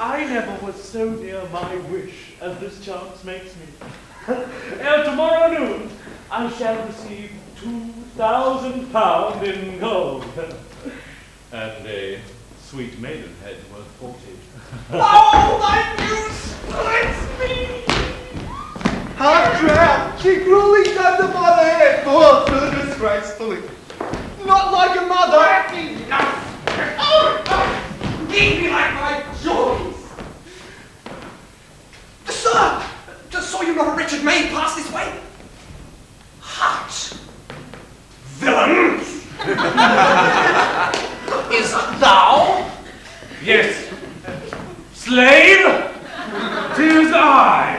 I never was so near my wish as this chance makes me. Tomorrow noon, I shall receive £2,000 in gold. And a sweet maidenhead worth 40. Oh, my news splits me! Half drowned, she cruelly done the mother head for her disgracefully. Not like a mother. Enough! Leave me like my joys! Sir! Just saw you not a wretched maid pass this way. Heart! Villain! Is thou? Yes. Slave? 'Tis I.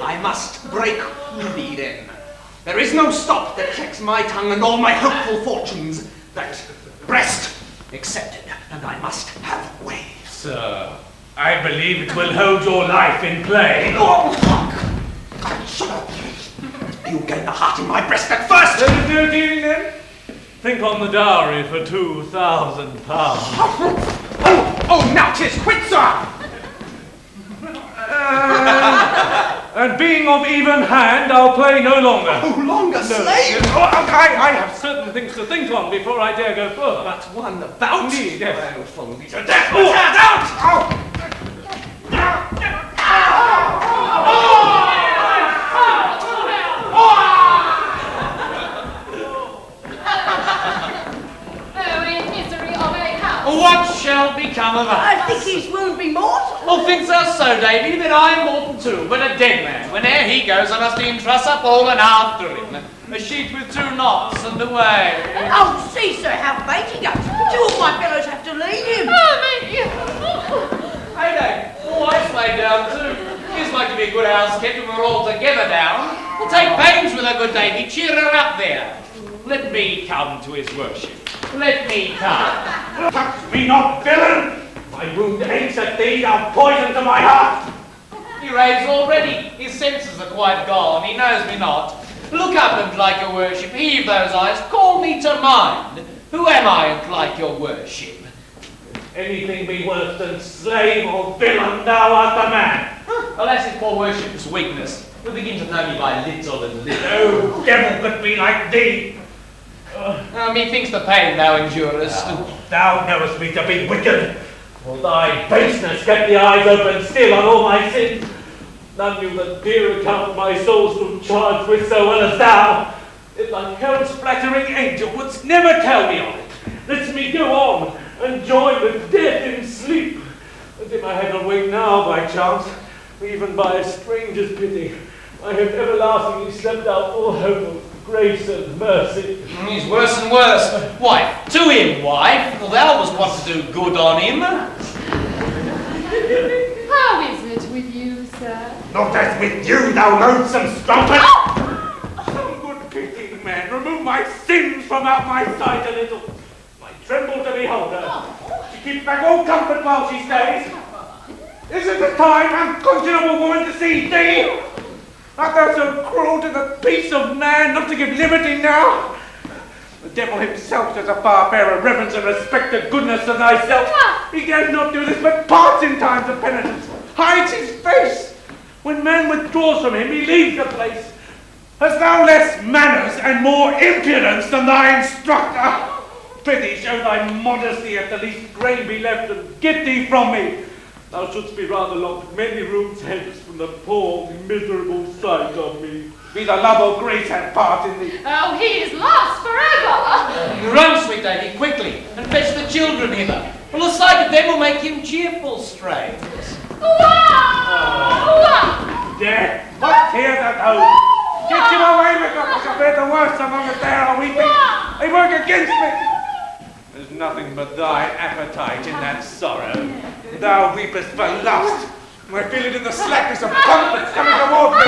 I must break thee then. There is no stop that checks my tongue and all my hopeful fortunes. That breast accepted, and I must have way. Sir, I believe it will hold your life in play. Oh, fuck! Shut up! You gain the heart in my breast at first! Let us do it evening then. Think on the dowry for £2,000. Oh, now 'tis quit, sir! And being of even hand, I'll play no longer. No longer, slave? I have certain things to think on before I dare go further. But one about? Indeed, yes. I'll follow thee to death. Out! What shall become of us? I think his wound be mortal. Oh, thinks thou so, Davy? Then I am mortal too, but a dead man. Whene'er he goes, I must e'en truss up all and after him. A sheet with 2 knots and away. Oh, see, sir, how fate he goes. 2 of my fellows have to lead him. Hey, Dave, my wife's laid down too. Here's like to be a good house kept when we're all together down. We'll take pains with her, good Davy. Cheer her up there. Let me come to his worship. Let me come. Touch me not, villain! My wound aches at thee, thou poison to my heart! He raves already. His senses are quite gone. He knows me not. Look up and like your worship. Heave those eyes. Call me to mind. Who am I and like your worship? Anything be worse than slave or villain, thou art the man. Alas, his poor worship's weakness. You'll begin to know me by little and little. No devil could be like thee. Methinks the pain thou endurest. Thou knowest me to be wicked. For thy baseness kept the eyes open still on all my sins. None knew the dear account my soul stood charged with so well as thou. If thy parents' flattering angel wouldst never tell me of it, lets me go on and join with death in sleep. As if I had awake now by chance, even by a stranger's pity, I have everlastingly slept out all hope of grace and mercy. He's worse and worse. Wife, to him, wife. Well, thou was what to do good on him. How is it with you, sir? Not as with you, thou loathsome strumpet! Some good pitying man, remove my sins from out my sight a little. I tremble to behold her. She keeps back all comfort while she stays. Is it the time, unconscionable woman, to see thee? Art thou so cruel to the peace of man not to give liberty now? The devil himself has a far fairer reverence and respect to goodness than thyself. He dares not do this, but parts in times of penitence, hides his face. When man withdraws from him, he leaves the place. Hast thou less manners and more impudence than thy instructor? Prithee, show thy modesty if the least grain be left, and get thee from me. Thou shouldst be rather locked many rooms hence from the poor miserable sight of me. Be the love of grace had part in thee. Oh, he is lost forever! Run, sweet Davy, quickly, and fetch the children hither. Well, the sight of them will make him cheerful, strange. Death, what tears at home? Get you away with them, I shall bear the worst among us there are weeping. They work against me. There's nothing but thy appetite in that sorrow. Thou weepest for lust. I feel it in the slackness of comfort coming toward me.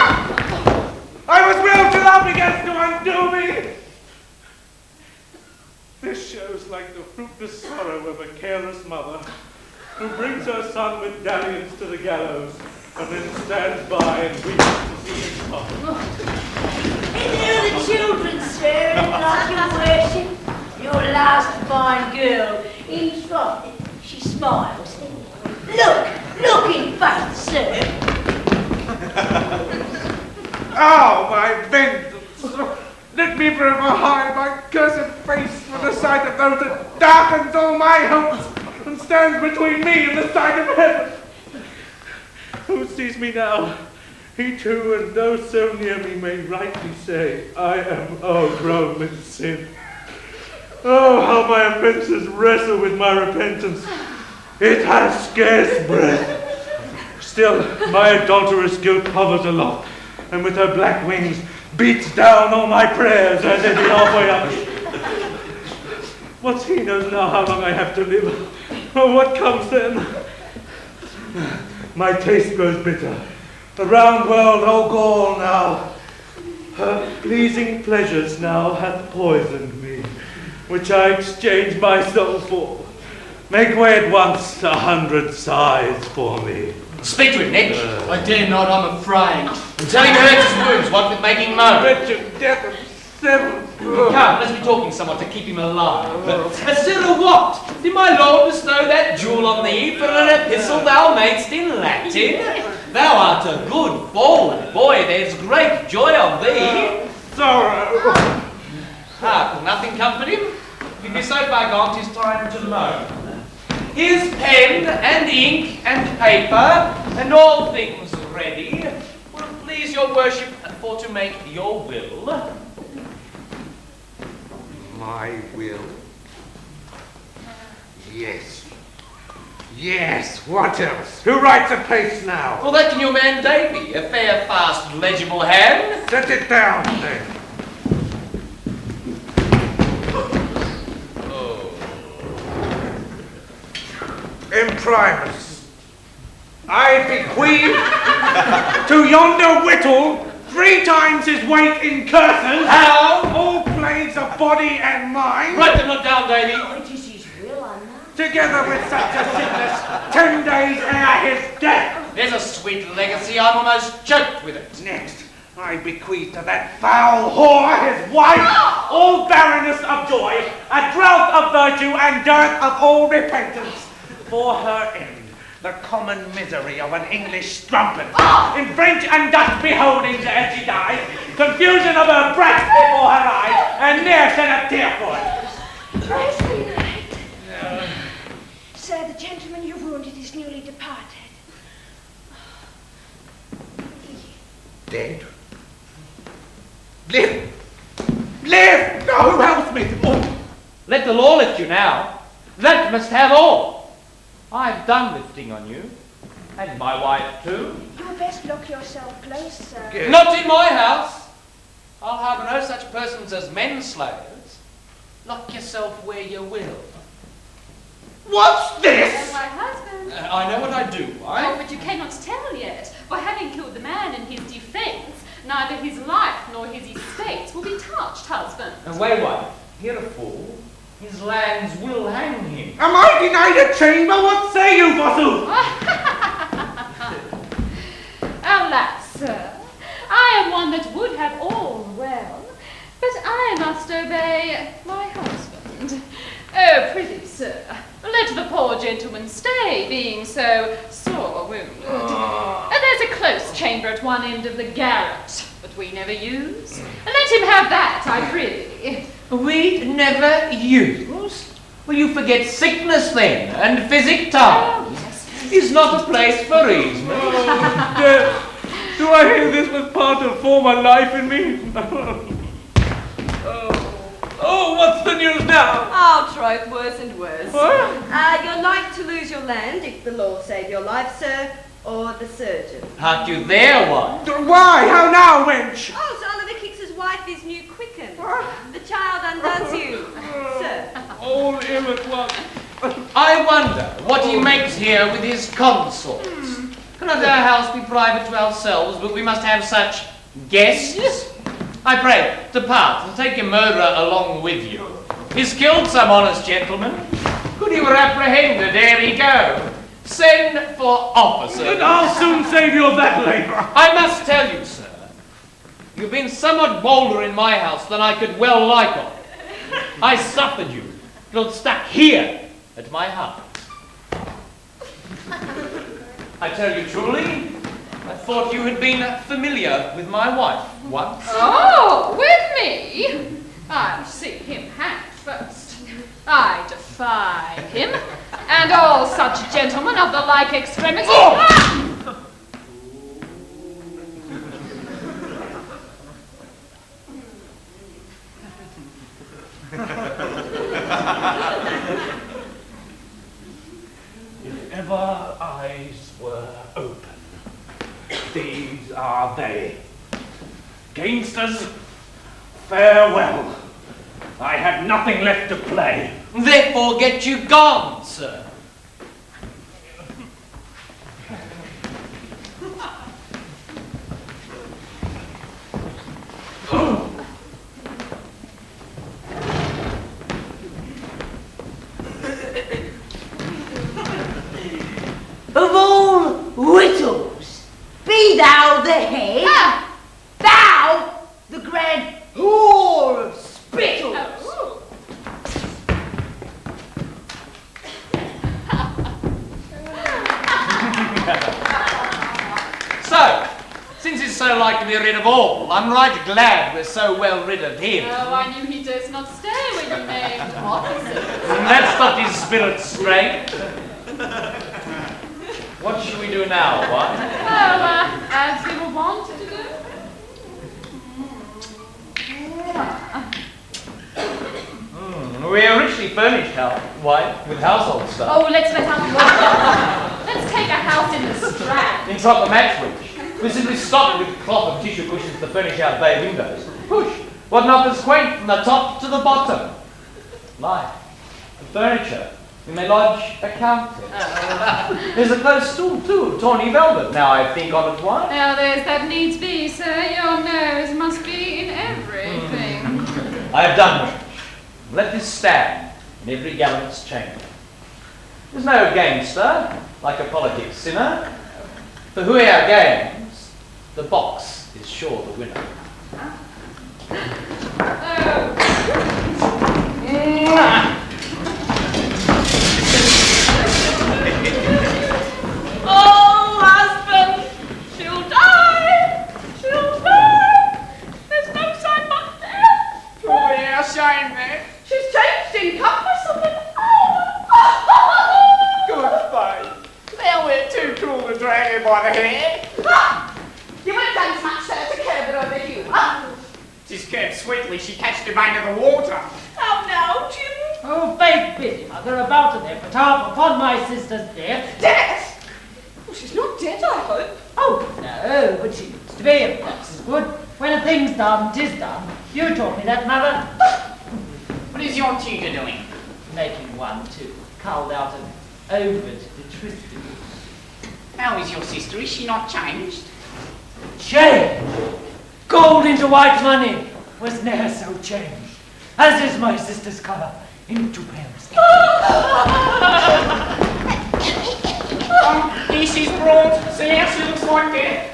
I was willed till thou begins to undo me. This shows like the fruitless sorrow of a careless mother who brings her son with dalliance to the gallows and then stands by and weeps to see him come. last fine girl in front. She smiles. Look in face, sir. Oh, my vengeance! Let me forever hide my cursed face from the sight of those that darkens all my hopes and stands between me and the sight of heaven. Who sees me now? He too, and though so near me, may rightly say, I am o'ergrown with sin. Oh, how my offences wrestle with my repentance. It has scarce breath. Still, my adulterous guilt hovers aloft, and with her black wings beats down all my prayers as they be halfway up. What's he knows now how long I have to live? Oh, what comes then? My taste grows bitter. The round world, oh gall now. Her pleasing pleasures now hath poisoned me, which I exchange my soul for. Make way at once 100 sighs for me. Speak to him, Nick. I dare not, I'm afraid. And tell him to hurt his wounds, what with making moan. Wretched death of 7. Come, let's be talking somewhat to keep him alive. Sir, what? Did my lord bestow that jewel on thee for an epistle thou madest in Latin? Thou art a good bold boy, there's great joy of thee. Sorrow. Will nothing comfort him? If he be so far gone, 'tis time to moan. Here's pen and ink and paper, and all things ready. Will it please your worship for to make your will? My will? Yes. Yes, what else? Who writes a pace now? Well, that can your man Davy, a fair, fast, legible hand. Set it down, then. Imprimus, I bequeath to yonder Whittle 3 times his weight in curses. How? All plagues of body and mind. Write them not down, Davy. It is his will, I know. Together with such a sickness, 10 days ere his death. There's a sweet legacy, I'm almost choked with it. Next, I bequeath to that foul whore, his wife, all barrenness of joy, a drought of virtue, and dearth of all repentance. For her end, the common misery of an English strumpet, in French and Dutch beholding as she dies, confusion of her breast before her eyes, and ne'er shed a tear for it. Praise be Lord. Sir, the gentleman you wounded is newly departed. Dead? Live! Live! No, who helps me? Oh. Let the law lift you now. That must have all. I've done lifting on you, and my wife too. You had best lock yourself close, sir. Yes. Not in my house. I'll harbour no such persons as men-slayers. Lock yourself where you will. What's this? My husband. I know what I do, Oh, but you cannot tell yet. By having killed the man in his defence, neither his life nor his estates will be touched, husband. And wait, wife, heretofore, his lands will hang him. Am I denied a chamber? What say you, forsooth? Alas, sir, I am one that would have all well, but I must obey my husband. Oh, prithee, sir, let the poor gentleman stay, being so sore wounded. There's a close chamber at one end of the garret, but we never use. Let him have that, I prithee. We never use? Will you forget sickness then, and physic times? Is not a place for reason. Death. Do I hear this was part of former life in me? Oh, what's the news now? Oh, troth, worse and worse. What? You're like to lose your land if the law save your life, sir, or the surgeon. Hark you there, wife? Why? How now, wench? Oh, Sir Oliver Kicks's wife is new quickened. The child undoes you, sir. All ill at once. I wonder what he makes here with his consorts. Cannot our house be private to ourselves, but we must have such guests? I pray, depart and take your murderer along with you. He's killed some honest gentleman. Could he were apprehended ere he go? Send for officers. And I'll soon save you of that labour. I must tell you, sir, you've been somewhat bolder in my house than I could well like of. I suffered you Got stuck here at my house. I tell you truly, I thought you had been familiar with my wife once. Oh, with me? I'll see him hanged first. I defy him, and all such gentlemen of the like extremity. Ah! If ever eyes were open, these are they. Gamesters, farewell. I have nothing left to play. Therefore get you gone, sir. Of all whittles, be thou the head, thou the grand whore of spittles. So, since it's so like to be rid of all, I'm right glad we're so well rid of him. Oh, I knew he durst not stay when you named officers. That's not his spirit strength. What shall we do now, what? Well, as we were wont to do. We are richly furnished, wife, with household stuff. Oh, let's take a house in the Strand. In Trotter Maxwich, we simply stocked with cloth and tissue cushions to furnish our bay windows. Push! What offers quaint from the top to the bottom? Life. The furniture. We may lodge a countess. There's a close stool, too, of tawny velvet, now I think on it, wife. Now there's that needs be, sir. Your nose must be in everything. I have done much. Let this stand in every gallant's chamber. There's no gamester, like a politic sinner. For who our games, the box is sure the winner. Oh, husband, she'll die. She'll die. There's no sign but death. Oh, yeah, shame there. She's changed in compass of an Good faith. Now we're too cruel to drag her by the hair. You would have done as much, sir, to curb her over you, huh? She's kept sweetly, she catched her under the water. Oh, no, Jim. Oh, faith be, mother, about an epitaph upon my sister's death. Death? Well, she's not dead, I hope. Oh, no, but she used to be, if that's as good. When a thing's done, 'tis done. You taught me that, mother. What is your tutor doing? Making one, too, culled out of Ovid the Twisted. How is your sister? Is she not changed? Change! Gold into white money was ne'er so changed, as is my sister's colour into pale. Here she's brought. See how she looks like death?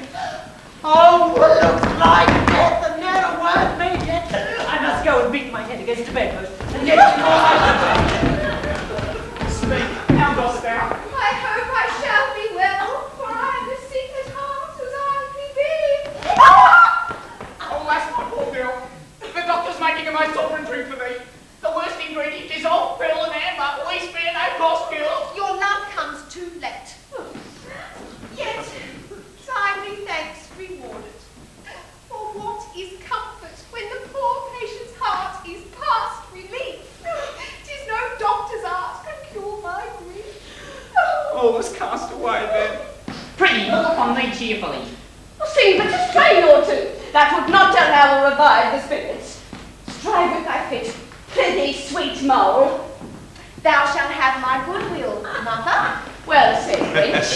Oh, looks like death, and never word made yet. I must go and beat my head against the bedpost, and yet Speak, how dost thou? I hope I shall be well, for I am the secret heart as I can be. Oh, that's my poor girl. The doctor's making a most sovereign drink for thee. The worst ingredient is old pill and amber. We spare no cost, girl. Your love comes too late. Yet, timely thanks rewarded. For what is comfort when the poor patient's heart is past relief? 'Tis no doctor's art can cure my grief. All was cast away then. Pretty, look upon thee cheerfully. Sing but a strain or two. That would not allow or revive the spirits. Strive with thy fit. Prithee, sweet mole. Thou shalt have my goodwill, mother. Well said, wench.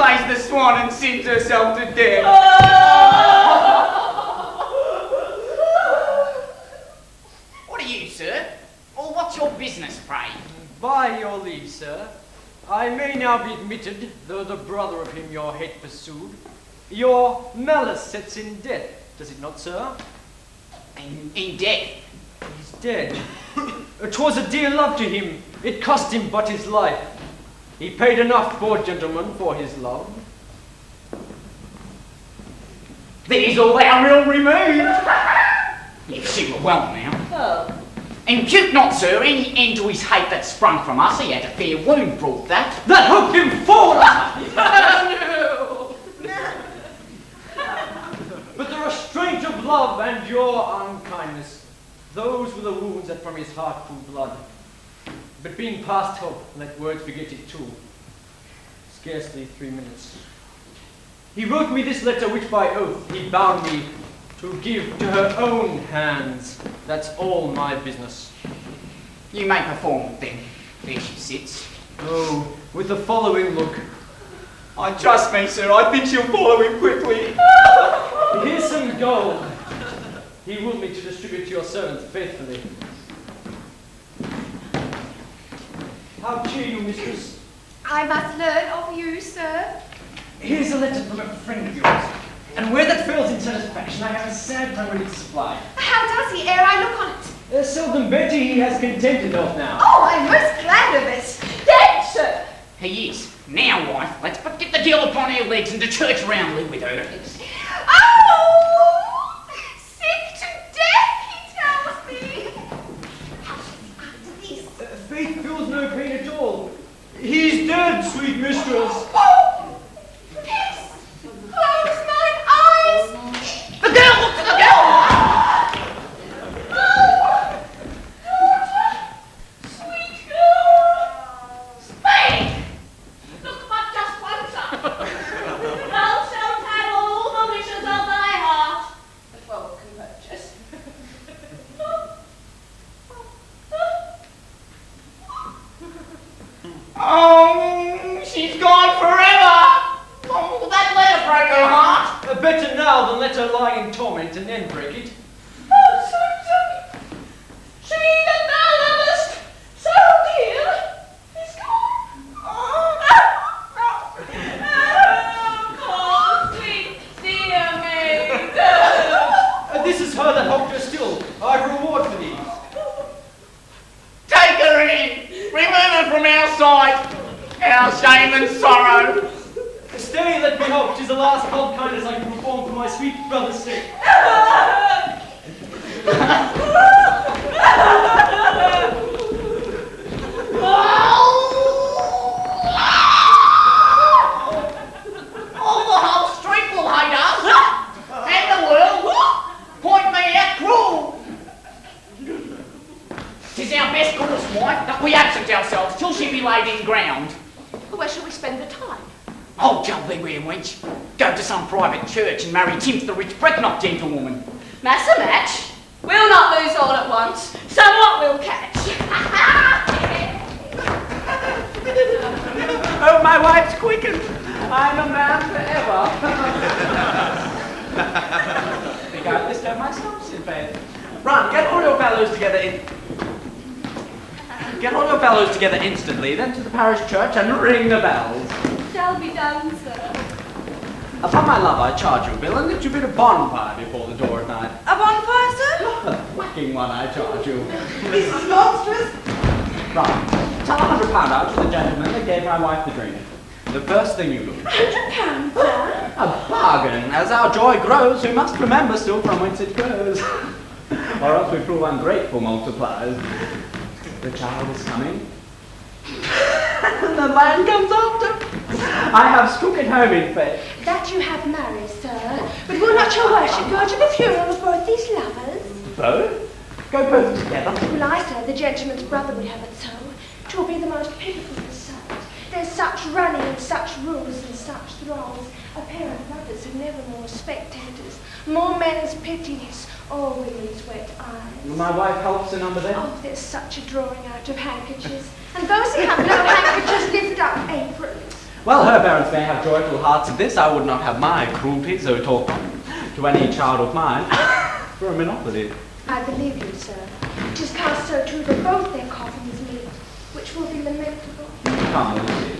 plays the swan and sings herself to death. What are you, sir? Or what's your business, pray? By your leave, sir, I may now be admitted, though the brother of him your hate pursued. Your malice sets in death, does it not, sir? In death? He's dead. 'Twas a dear love to him. It cost him but his life. He paid enough, poor gentleman, for his love. There's all our real remove. If she were well now. Oh. Impute not, sir, any end to his hate that sprung from us. He had a fair wound brought that. That hooked him forward! But the restraint of love and your unkindness, those were the wounds that from his heart drew blood. But being past hope, let words forget it too. Scarcely 3 minutes. He wrote me this letter which by oath he bound me to give to her own hands. That's all my business. You may perform it then. There she sits. Oh, with the following look. I trust me, sir. I think she'll follow him quickly. Here's some gold. He willed me to distribute to your servants faithfully. How cheer you, mistress? I must learn of you, sir. Here's a letter from a friend of yours. And where that fails in satisfaction, I have a sad remedy to supply. How does he ere I look on it? Seldom better he has contented of now. Oh, I'm most glad of it. Dead, sir. He is. Now, wife, let's but get the deal upon our legs and to church roundly with her. Oh! Sick to death, he tells me. After this. Faith feels no pain at all. He's dead, sweet mistress. Oh! Yes! Close mine eyes! The girl! Look to the girl! Sweet girl! Spade! Look but just once up. Thou shalt have all the wishes of thy heart. The 12 converges. Oh, she's gone forever! Oh, that letter broke her heart! Better now than let her lie in torment and then break it. Oh, Susan! She that thou lovest, so dear, is gone. Oh, sweet dear maid. This is her that helped her still. I reward for these. Take her in! Remove her from our sight! Our shame and sorrow! Stay, let me hope. 'Tis the last cold kindness I can perform for my sweet brother's sake. All the whole street will hate us! And the world! Point me out cruel! 'Tis our best course, wife, that we absent ourselves till she be laid in ground. Where shall we spend the time? Oh, tell thee where, wench. Go to some private church and marry Timp the rich Brecknock gentlewoman. Massa match? We'll not lose all at once. Somewhat we'll catch. Oh, my wife's quickened. I'm a man forever. Think I'll disturb myself, in faith. Run, get all your fellows together Get all your fellows together instantly, then to the parish church and ring the bells. Shall be done, sir. Upon my love, I charge you, Bill, and let you build a bonfire before the door at night. A bonfire, sir? A whacking one, I charge you. This is monstrous. Right, tell £100 out to the gentleman that gave my wife the drink. The first thing you do. £100, sir? A bargain. As our joy grows, we must remember still from whence it grows. Or else we prove ungrateful multipliers. The child is coming. And the man comes after. I have struck it home in faith. That you have married, sir. But will not your worship go to the funeral of both these lovers? Both? Go both together. Well, I, sir, the gentleman's brother would have it so. 'Twill be the most pitiful sight. There's such running and such rules and such throngs. A pair of brothers who never more spectators. More men's pities, or women's wet eyes. My wife helps in under there. Oh, there's such a drawing out of handkerchiefs. And those who have no handkerchiefs lift up aprons. While her parents may have joyful hearts at this, I would not have my cruelty so talked on to any child of mine for a monopoly. I believe you, sir. 'Tis cast so true that both their coffins meet, which will be lamentable. Come, Lucy.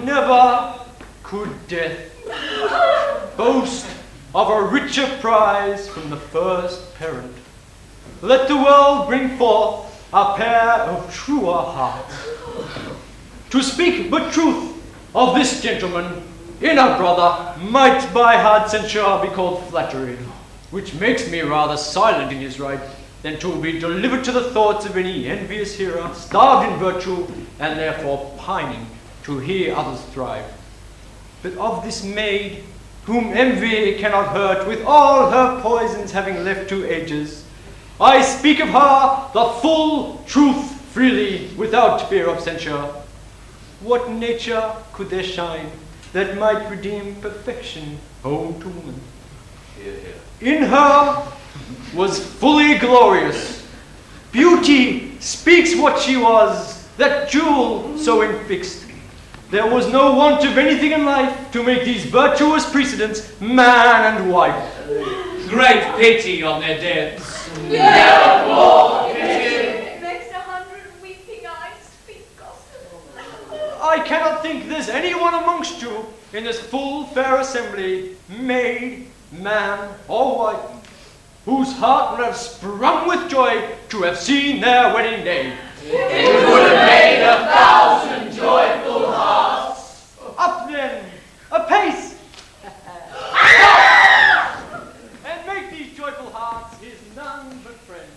Never could death boast of a richer prize from the first parent. Let the world bring forth a pair of truer hearts. To speak but truth of this gentleman in a brother might by hard censure be called flattery, which makes me rather silent in his right than to be delivered to the thoughts of any envious hearer, starved in virtue, and therefore pining to hear others thrive. But of this maid, whom envy cannot hurt, with all her poisons having left to ages, I speak of her the full truth freely, without fear of censure. What nature could there shine that might redeem perfection owed to woman? In her was fully glorious. Beauty speaks what she was, that jewel so infixed. There was no want of anything in life to make these virtuous precedents man and wife. Great pity on their deaths. Nevermore pity. Next 100 weeping eyes speak gossip. I cannot think there's anyone amongst you in this full fair assembly, maid, man, or wife, whose heart would have sprung with joy to have seen their wedding day. It would have made 1,000 joyful hearts. Up then, apace! And make these joyful hearts his none but friends.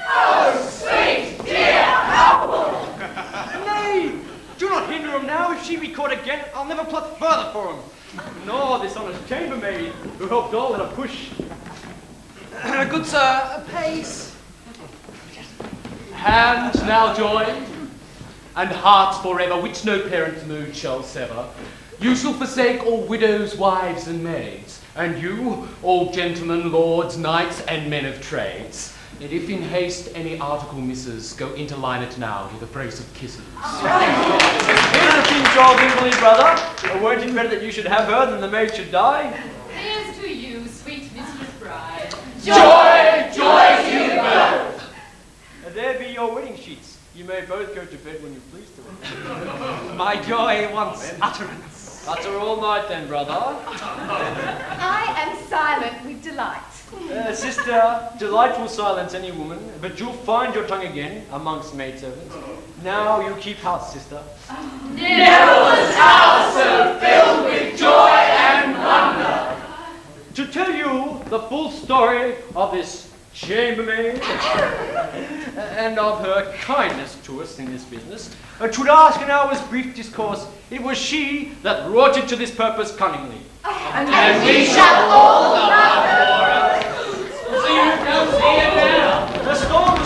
Oh, sweet dear couple! Nay, do not hinder him now. If she be caught again, I'll never plot further for him. Nor this honest chambermaid, who helped all at a push. Good sir, apace. Hands now joined, and hearts forever, which no parent's mood shall sever. You shall forsake all widows, wives, and maids, and you, all gentlemen, lords, knights, and men of trades. And if in haste any article misses, go interline it now with a brace of kisses. Here's the thing, Charles Ingley, brother. Weren't it better that you should have her than the maid should die? Here's to you, sweet Mistress Bride. Joy, joy to you both! There be your wedding sheets. You may both go to bed when you please to. My joy wants utterance. Utter all night then, brother. I am silent with delight. Sister, delight will silence any woman, but you'll find your tongue again amongst maidservants. Now you keep house, sister. Never was house so filled with joy and wonder. To tell you the full story of this chambermaid and of her kindness to us in this business, should ask an hour's brief discourse, it was she that wrought it to this purpose cunningly. And we shall all love her. See you now. The storm.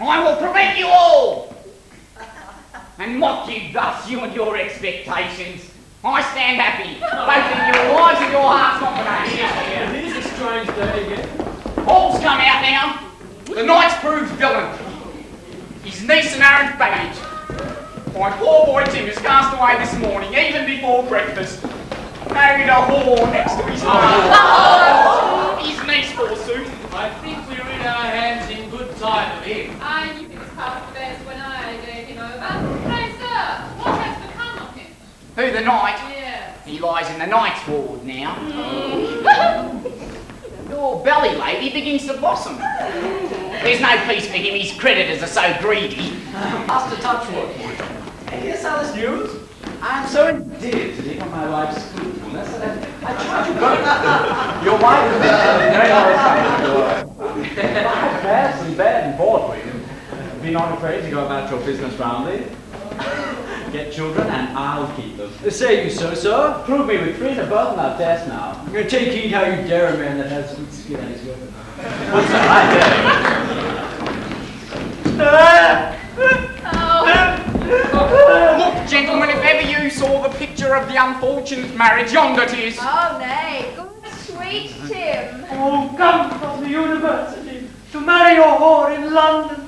I will prevent you all, and mock you thus, you and your expectations. I stand happy. Both in your lives and your heart's not for It is a strange day again. All's come out now. The knight's proved villain. His niece and Aaron's baggage. My poor boy Tim is cast away this morning, even before breakfast. Married a whore next to his mother. His niece, forsooth. I think we're in our hands in good time of him. I knew he was past best when I gave him over. Pray, sir, what has become of him? Who, the knight? Yes. He lies in the knight's ward now. Your belly lady begins to blossom. There's no peace for him, his creditors are so greedy. Master Touchwood, here's Alice news. I'm so endeared to take on my wife's fruitfulness that I try to go. Your wife is very well. I'm vastly bad and bored with you. Be not afraid to go about your business roundly. Get children and I'll keep them. Say you so, sir? Prove me with 3 and a both now, test now. I'm going to take heed how you dare a man that has good skin on his weapon. What's that? Look, gentlemen, if ever you saw the picture of the unfortunate marriage, yonder it is. Oh, nay, good sweet Tim. Oh, come from the university to marry your whore in London.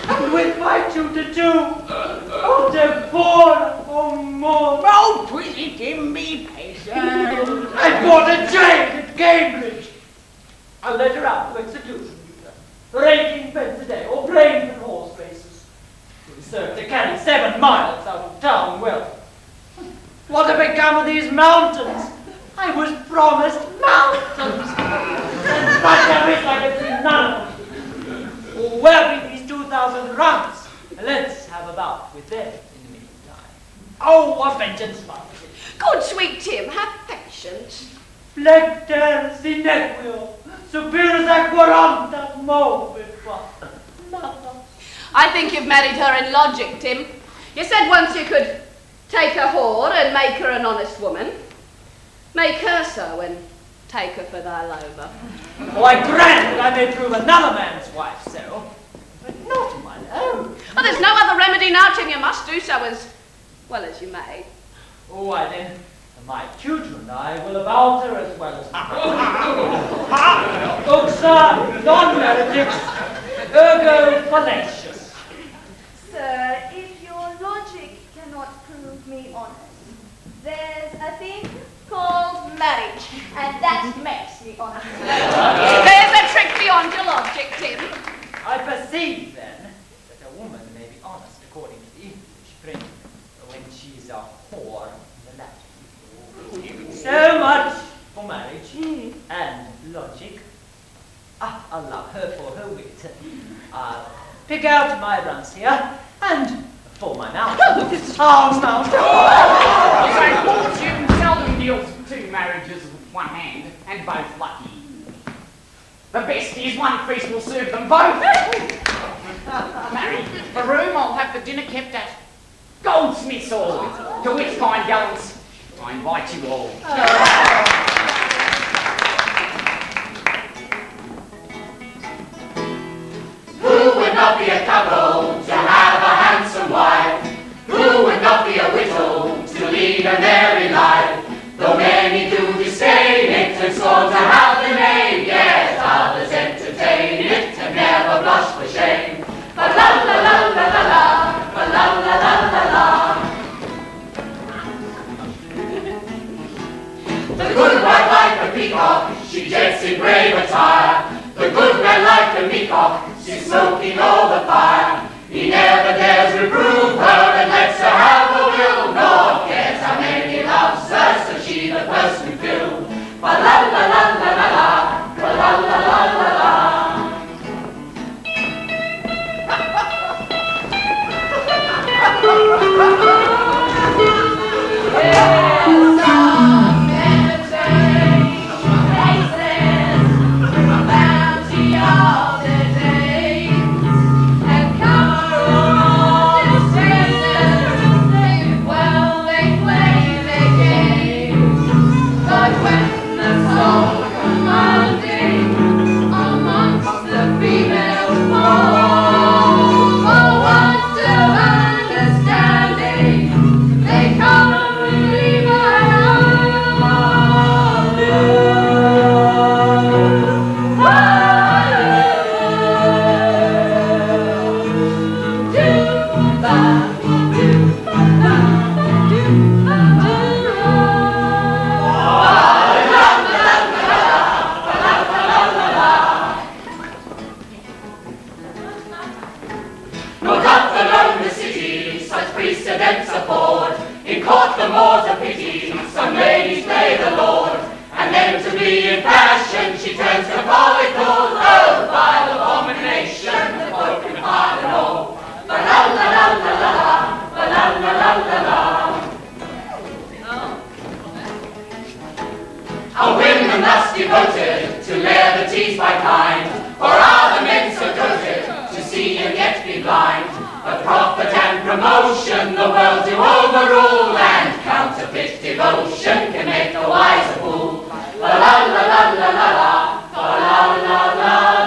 And we invite you to do. Oh, Deborah, oh, more. Oh, pretty Tim, be patient. I bought a giant at Cambridge. I'll let her out to execution. For 18 pence a day, or brains and horse races. We serve to carry 7 miles out of town. Well, what have become of these mountains? I was promised mountains. And such I wish I could see none of them. Oh, where be these 2,000 runs? Let's have a bout with them in the meantime. Oh, what vengeance must it? Good sweet Tim, have patience. Flecter sinequio, superior quaranta movit. I think you've married her in logic, Tim. You said once you could take a whore and make her an honest woman. Make her so and take her for thy lover. Oh, I grant that I may prove another man's wife so, but not mine own. Well, there's no other remedy now, Tim. You must do so as well as you may. Oh, why then, my tutor and I will about her as well as Uxa non-meredix, ergo fallacious. Sir, if your logic cannot prove me honest, there's a thing called marriage, and that makes me honest. There's a trick beyond your logic, Tim. I perceive, then, that a woman may be honest according to the English print when she is a whore in the Latin. So much for marriage and logic. I'll love her for her wit. I'll pick out my runs here and for my mouth. Oh, mouth. His own fortune seldom deals 2 marriages with one hand, and both lucky. The best is one feast will serve them both. Marry, for room I'll have the dinner kept at Goldsmith's Hall, to which kind gallants I invite you all. Who would not be a couple to have a handsome wife? Who would not be a widow to lead a merry life? Though many do disdain it and scorn to have the name, yet others entertain it and never blush for shame. But la la la la la la, but la la la la la. The good wife like a peacock, she jets in brave attire. The good man like a meacock, she's smoking over fire. He never dares reprove her and lets her have a will, nor cares how many loves her, so she the purse can fill. Ba la la la la la la, ba la la la la la. Well, but the more to pity. Some ladies play the Lord, and then to be in passion, she turns to comical. Oh, vile abomination, the broken heart and all. Ba-la-la-la-la-la, ba-la-la-la-la-la. Our women thus devoted to levities by kind, for are the men so doted to see and yet be blind. But profit and promotion the world do overrule, and counterfeit devotion can make a wise a fool. La la la la la la la, la la la la la.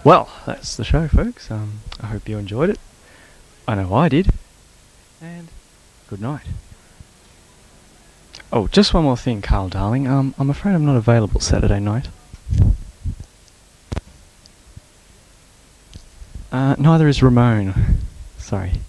Well, that's the show, folks. I hope you enjoyed it. I know I did. And good night. Oh, just one more thing, Carl, darling. I'm afraid I'm not available Saturday night. Neither is Ramon. Sorry.